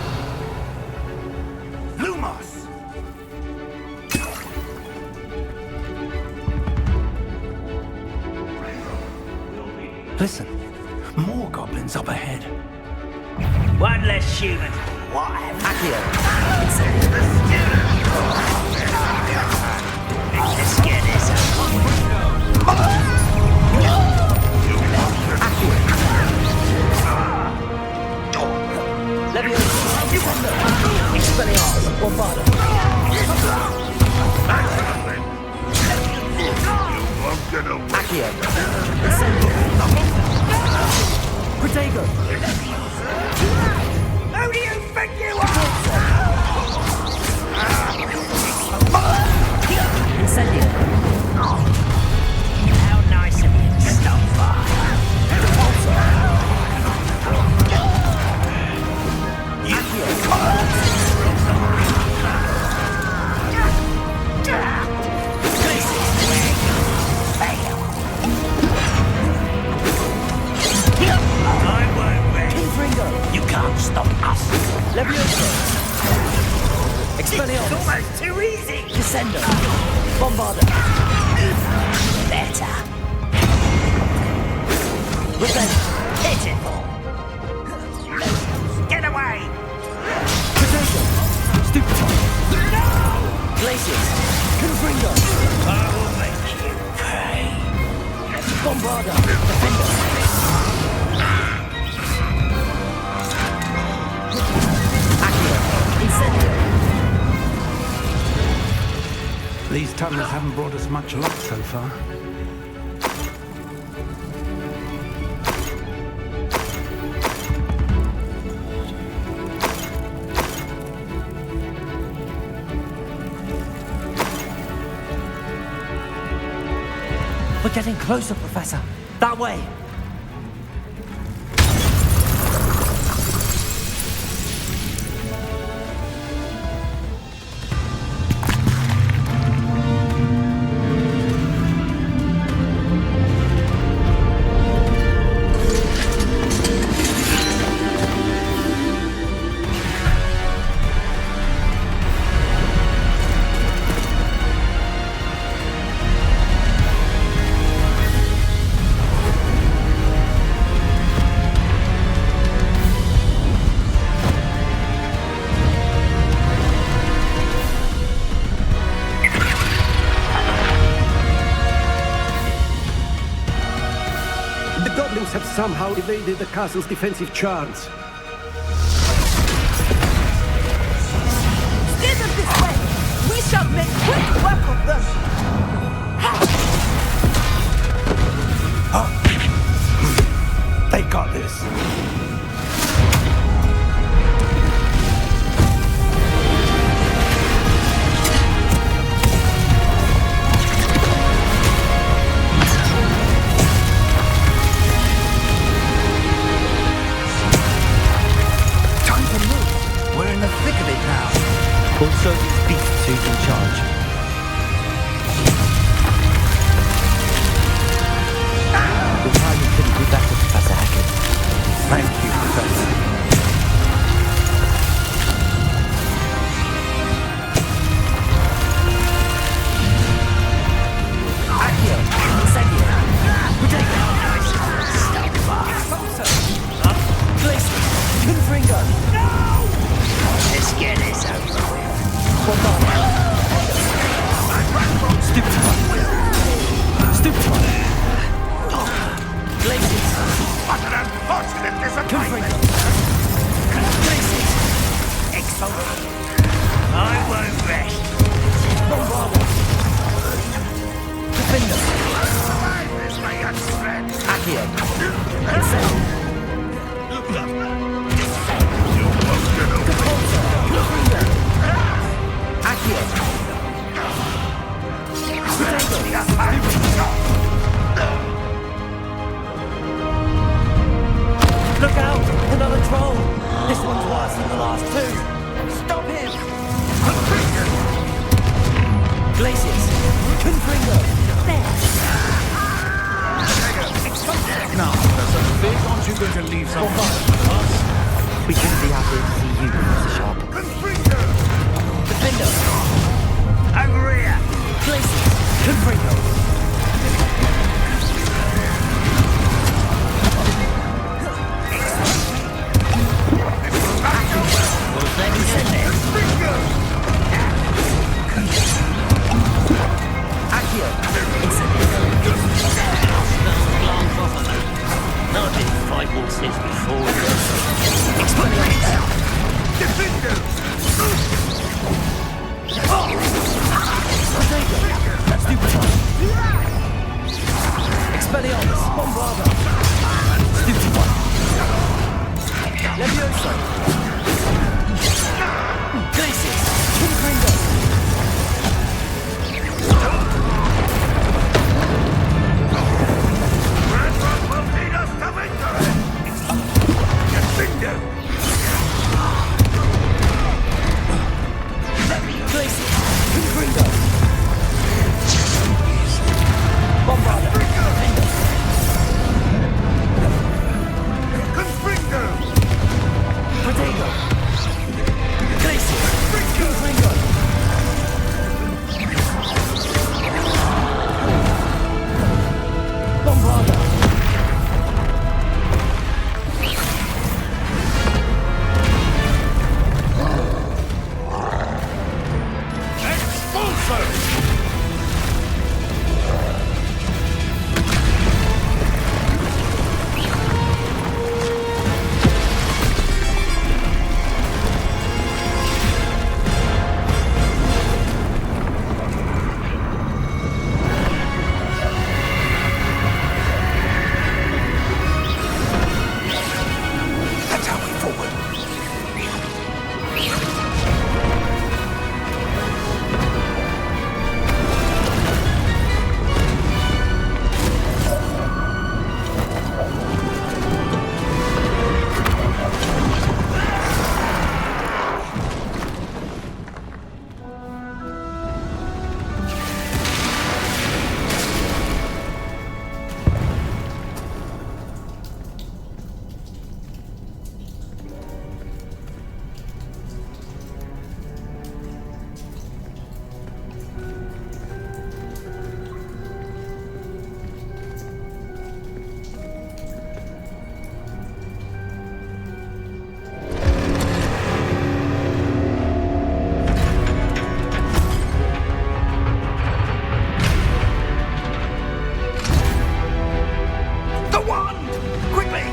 Lumos! Listen, more goblins up ahead. One less human. Who do you think you are? How nice of you to stop You can't stop us. Levioso. Expelliarmus. It's almost too easy. Descendo. Bombarda. Better. Revenge. Pitiful. Get away. Potato. Stupid. No! Glacius. Confringo. I will make you pay. Bombarda. Defender. These tunnels haven't brought us much luck so far. We're getting closer, Professor. That way. Have somehow evaded the castle's defensive charms. Steer them this way! We shall make quick work of them! They got this. Also, these beasts who's in charge. The timing couldn't be better, Professor Hackett. Thank you, Professor. Accio! Incendio! Potato! Stop far! Glacier! Confringo! No! Let's get this over with. Stupid one. Stupid one. Glaciers. What an unfortunate disappointment! Glaciers. Exfoliate. I won't rest. Bombarda. Defender. Accio. Incendio. Look out! Another troll! This one's worse than the last two! Stop him! Glaciers. Confringo. There. Now, Professor, please, aren't you going to leave some for us? We shouldn't be happy to see you, Professor Sharp. Defender. Over here. Glaciers. Confringo. Stupid one. Expelliarmus. Bombarda. Stupid one. Levioso. Glacius. Confringo. Ranrock will lead us to victory! Confringo. Glacius. Confringo. Bombarda. Confringo. Protego. Glacius. Confringo. Bombarda. Expulso! That's our way forward. The wand! Quickly!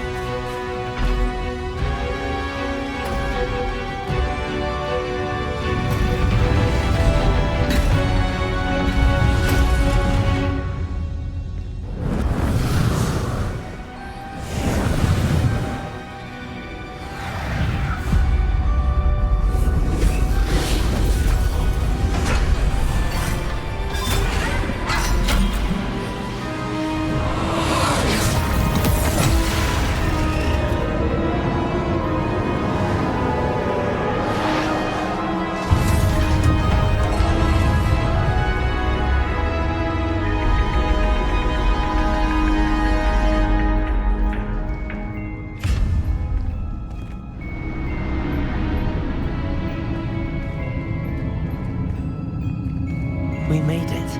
We made it.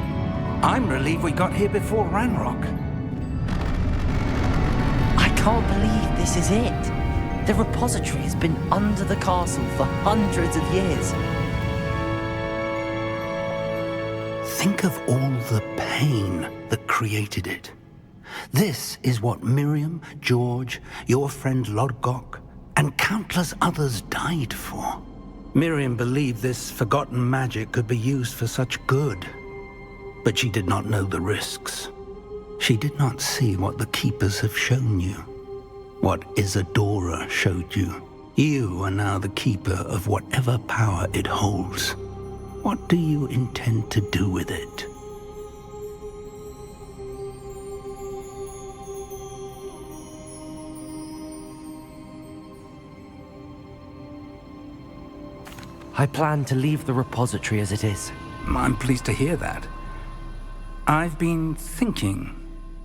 I'm relieved we got here before Ranrock. I can't believe this is it. The repository has been under the castle for hundreds of years. Think of all the pain that created it. This is what Miriam, George, your friend Lodgok, and countless others died for. Miriam believed this forgotten magic could be used for such good, but she did not know the risks. She did not see what the Keepers have shown you, what Isadora showed you. You are now the Keeper of whatever power it holds. What do you intend to do with it? I plan to leave the repository as it is. I'm pleased to hear that. I've been thinking.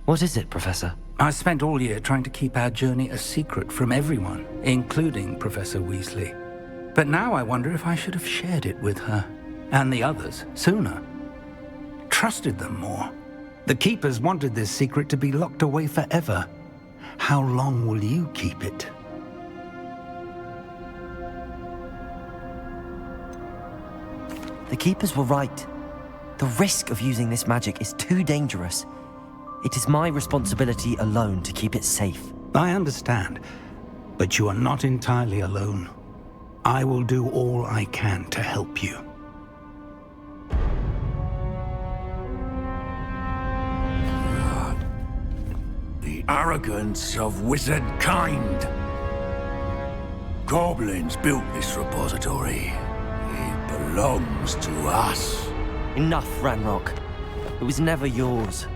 What is it, Professor? I spent all year trying to keep our journey a secret from everyone, including Professor Weasley. But now I wonder if I should have shared it with her, and the others, sooner. Trusted them more. The Keepers wanted this secret to be locked away forever. How long will you keep it? The Keepers were right. The risk of using this magic is too dangerous. It is my responsibility alone to keep it safe. I understand, but you are not entirely alone. I will do all I can to help you. The arrogance of wizard kind. Goblins built this repository. It belongs to us. Enough, Ranrock. It was never yours.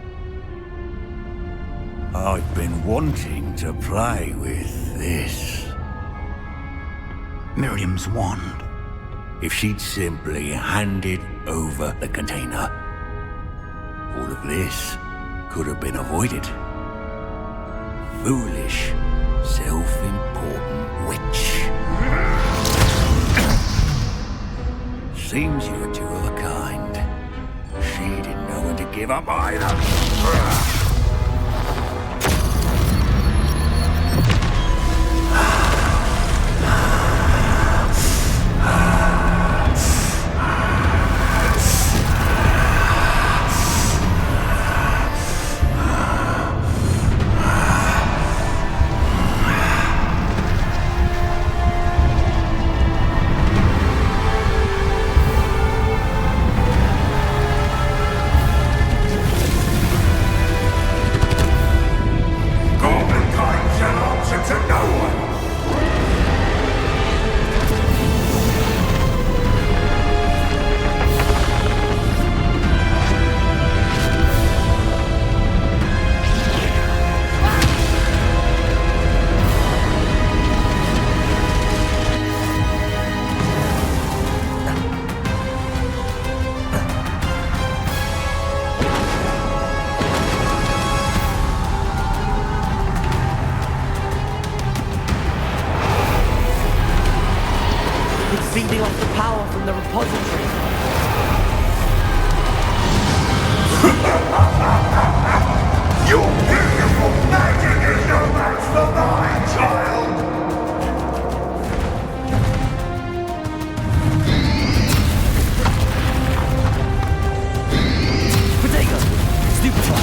I've been wanting to play with this. Miriam's wand. If she'd simply handed over the container, all of this could have been avoided. Foolish, self-important witch. Seems you were two of a kind. She didn't know when to give up either. Feeding off the power from the repository. Your beautiful magic is no match for mine, child! Potato! Stupefy!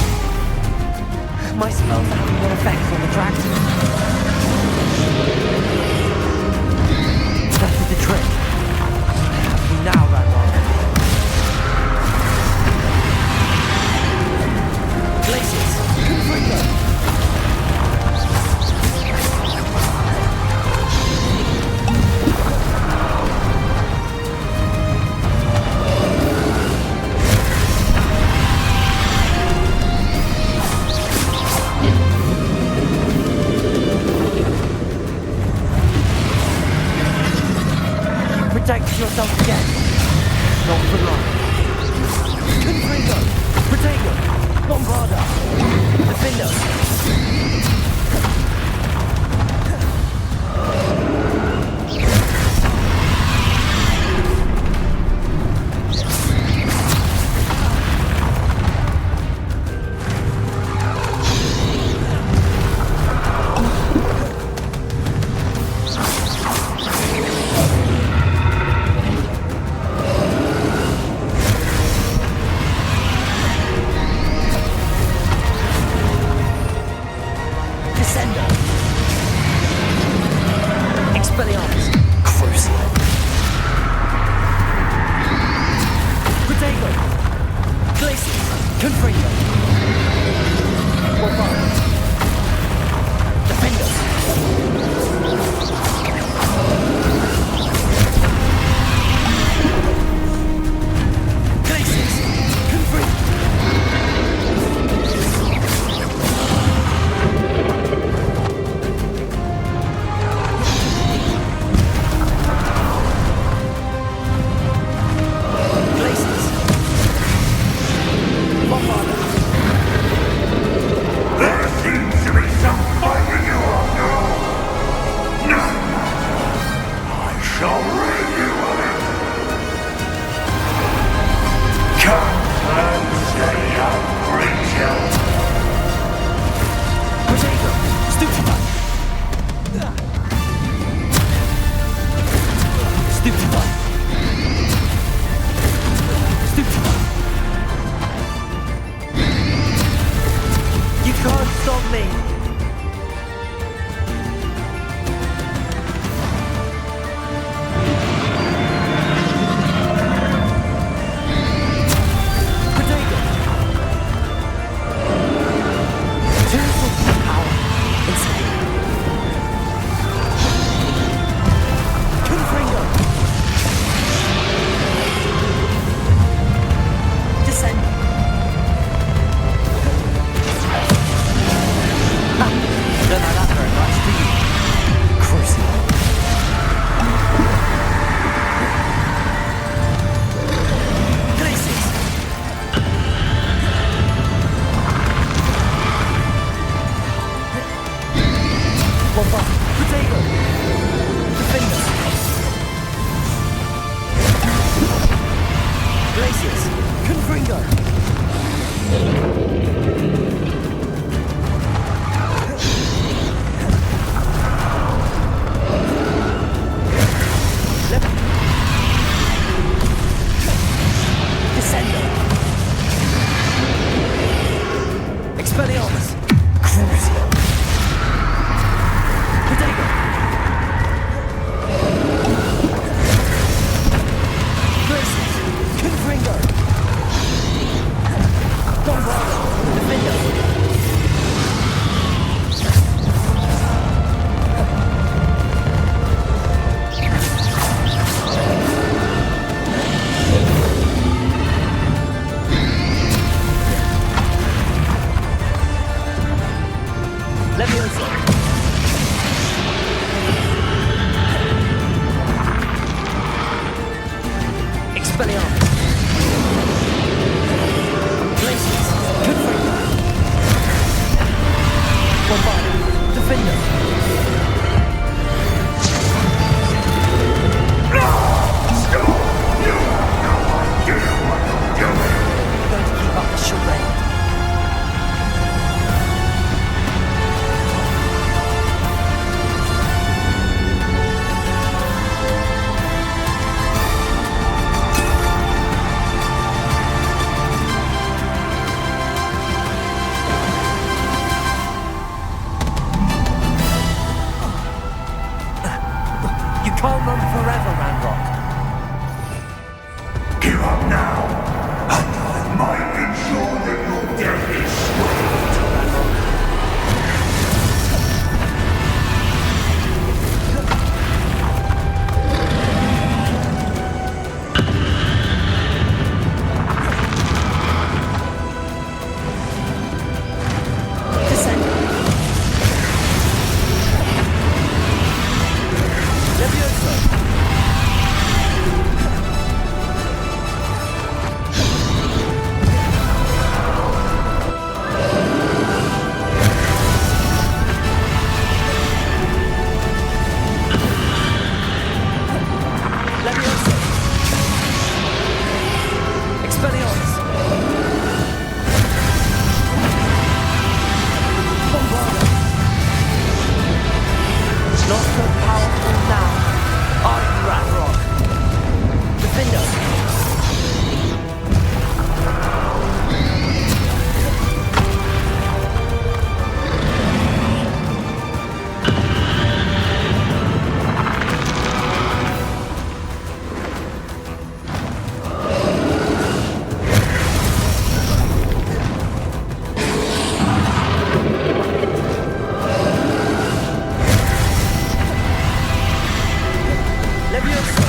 My spells are having no effect on the dragon. That is the trick. Now, Ranrock. Glaciers, Confringo. Protect yourself again. Not for long. Confringo! Protego! Bombarda! Defender! Glacius! Confringo! Descendo! Expelliarmus! Crucio! Protego! Glacius! Confringo! Bombardo! Defendo! Leviosa! Expelliarmus! Glacius! Confringo! Bombardo! Defendo! We're going to keep up the charade. You can't run forever, Ranrock. Give up now, and I might ensure that your death is swift. Descendo! Leviosa! Leviosa! Expelliarmus! Bombardo! Not so powerful now, are you, Ranrock? Defendo! Leviosa!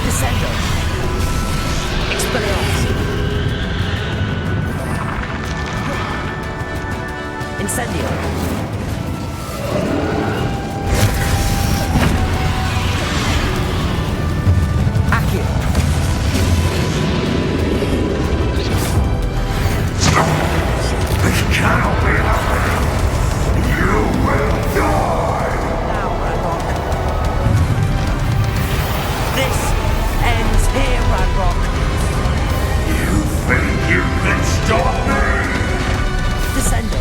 Descendo! Expelliarmus! Incendio! Accio! This cannot be happening. You will die. Now, Ranrock. This ends here, Ranrock. You think you can stop me? Descendo!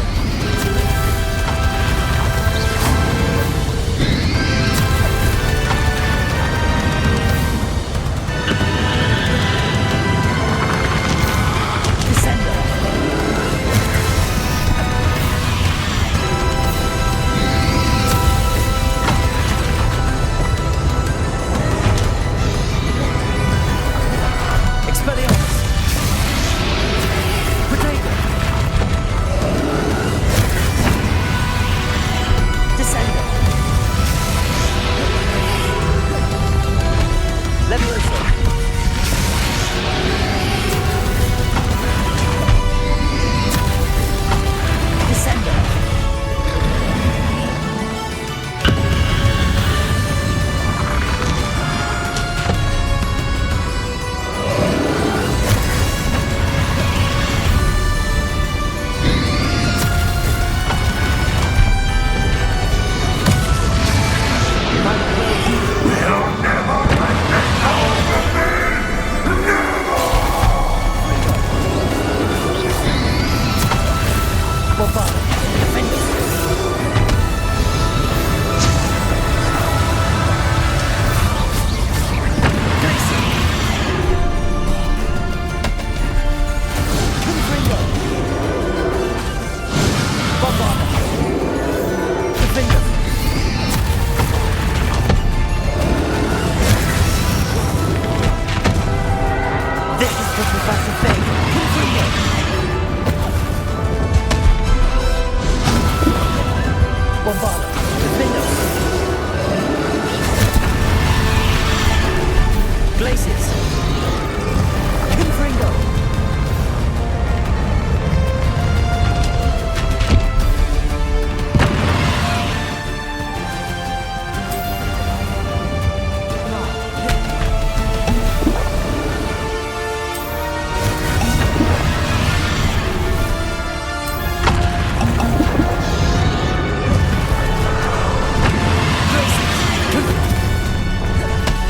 Bombarda, Defender. Glaciers. Confringo.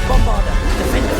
Bombarda, Defender.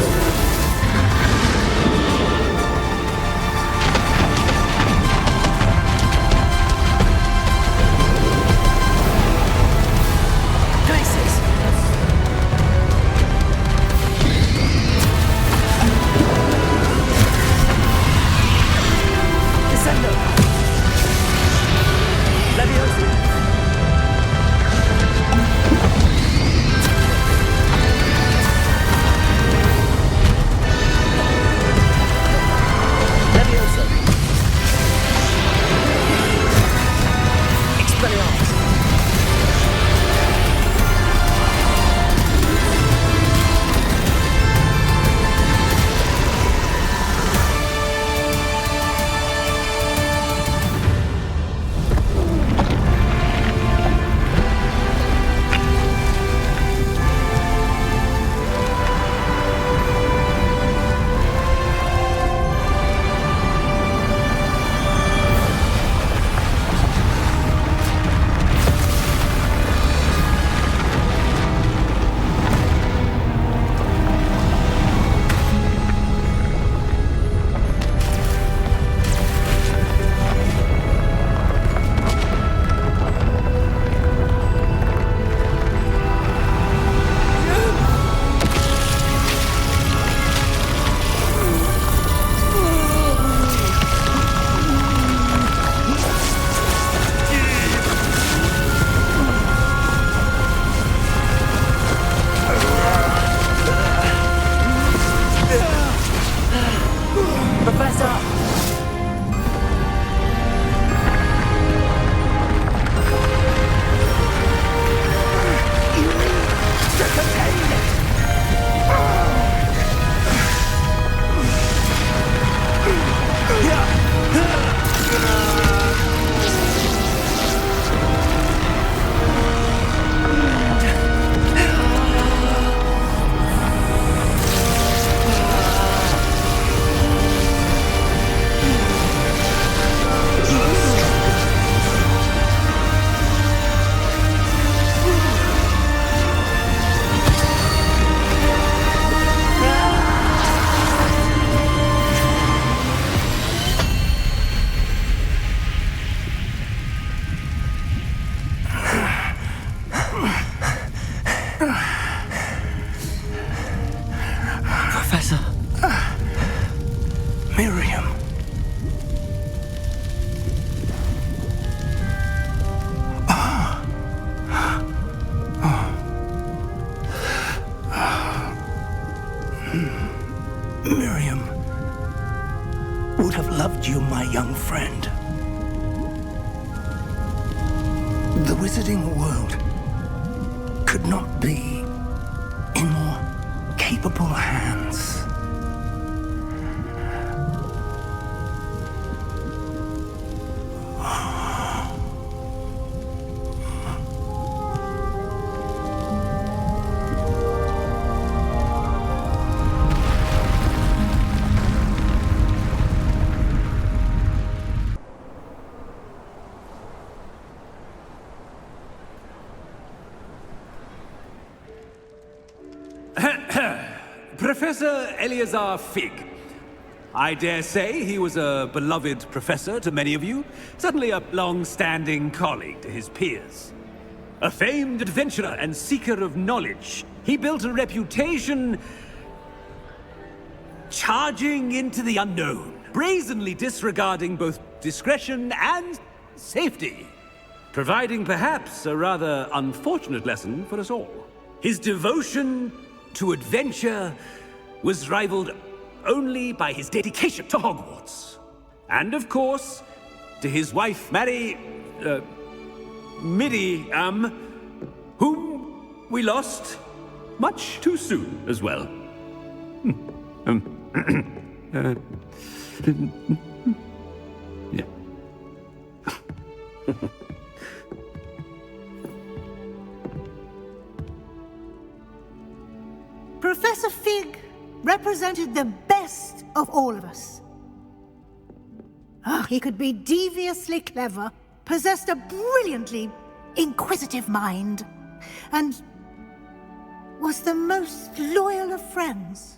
Professor. Miriam. Miriam would have loved you, my young friend. The wizarding world could not be in more capable hands. Professor Eleazar Fig. I dare say he was a beloved professor to many of you, certainly a long-standing colleague to his peers. A famed adventurer and seeker of knowledge, he built a reputation charging into the unknown, brazenly disregarding both discretion and safety, providing perhaps a rather unfortunate lesson for us all. His devotion to adventure was rivaled only by his dedication to Hogwarts. And of course, to his wife, Miriam, whom we lost much too soon as well. Yeah. Professor Fig represented the best of all of us. He could be deviously clever, possessed a brilliantly inquisitive mind, and was the most loyal of friends.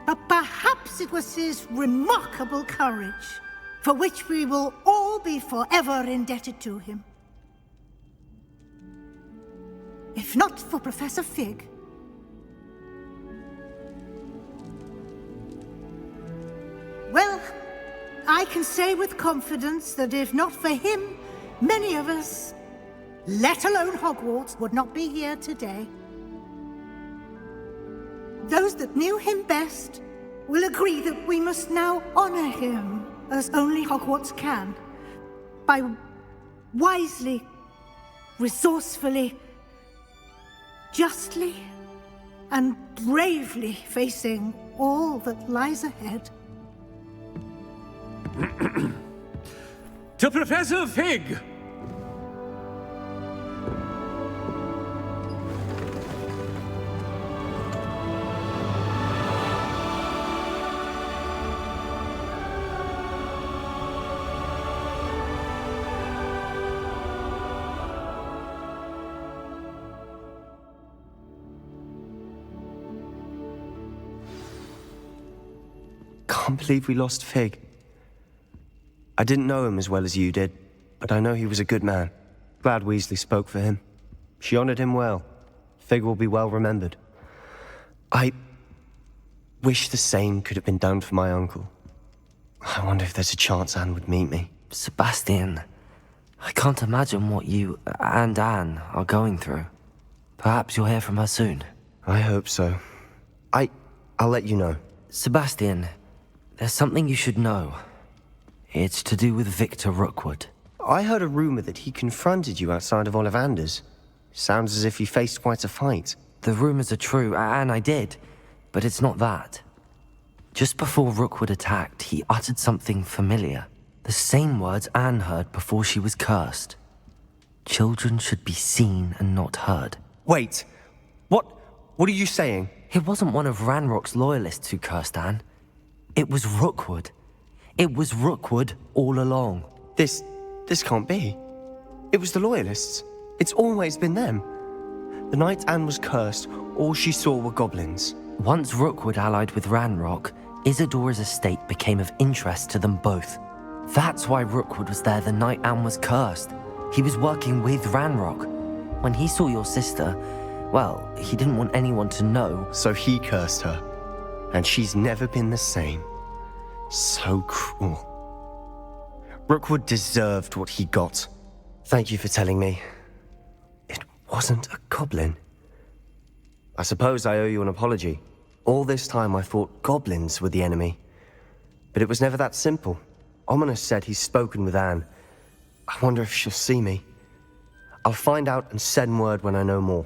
But perhaps it was his remarkable courage, for which we will all be forever indebted to him. If not for Professor Fig, well, I can say with confidence that if not for him, many of us, let alone Hogwarts, would not be here today. Those that knew him best will agree that we must now honor him as only Hogwarts can, by wisely, resourcefully, justly, and bravely facing all that lies ahead. To Professor Fig! Can't believe we lost Fig. I didn't know him as well as you did, but I know he was a good man. Glad Weasley spoke for him. She honored him well. Fig will be well remembered. I wish the same could have been done for my uncle. I wonder if there's a chance Anne would meet me. Sebastian, I can't imagine what you and Anne are going through. Perhaps you'll hear from her soon. I hope so. I'll let you know. Sebastian, there's something you should know. It's to do with Victor Rookwood. I heard a rumor that he confronted you outside of Ollivander's. Sounds as if you faced quite a fight. The rumors are true, and I did, but it's not that. Just before Rookwood attacked, he uttered something familiar. The same words Anne heard before she was cursed. Children should be seen and not heard. Wait, what are you saying? It wasn't one of Ranrock's loyalists who cursed Anne. It was Rookwood. It was Rookwood all along. This can't be. It was the Loyalists. It's always been them. The night Anne was cursed, all she saw were goblins. Once Rookwood allied with Ranrock, Isadora's estate became of interest to them both. That's why Rookwood was there the night Anne was cursed. He was working with Ranrock. When he saw your sister, well, he didn't want anyone to know. So he cursed her. And she's never been the same. So cruel. Rookwood deserved what he got. Thank you for telling me. It wasn't a goblin. I suppose I owe you an apology. All this time I thought goblins were the enemy. But it was never that simple. Ominous said he's spoken with Anne. I wonder if she'll see me. I'll find out and send word when I know more.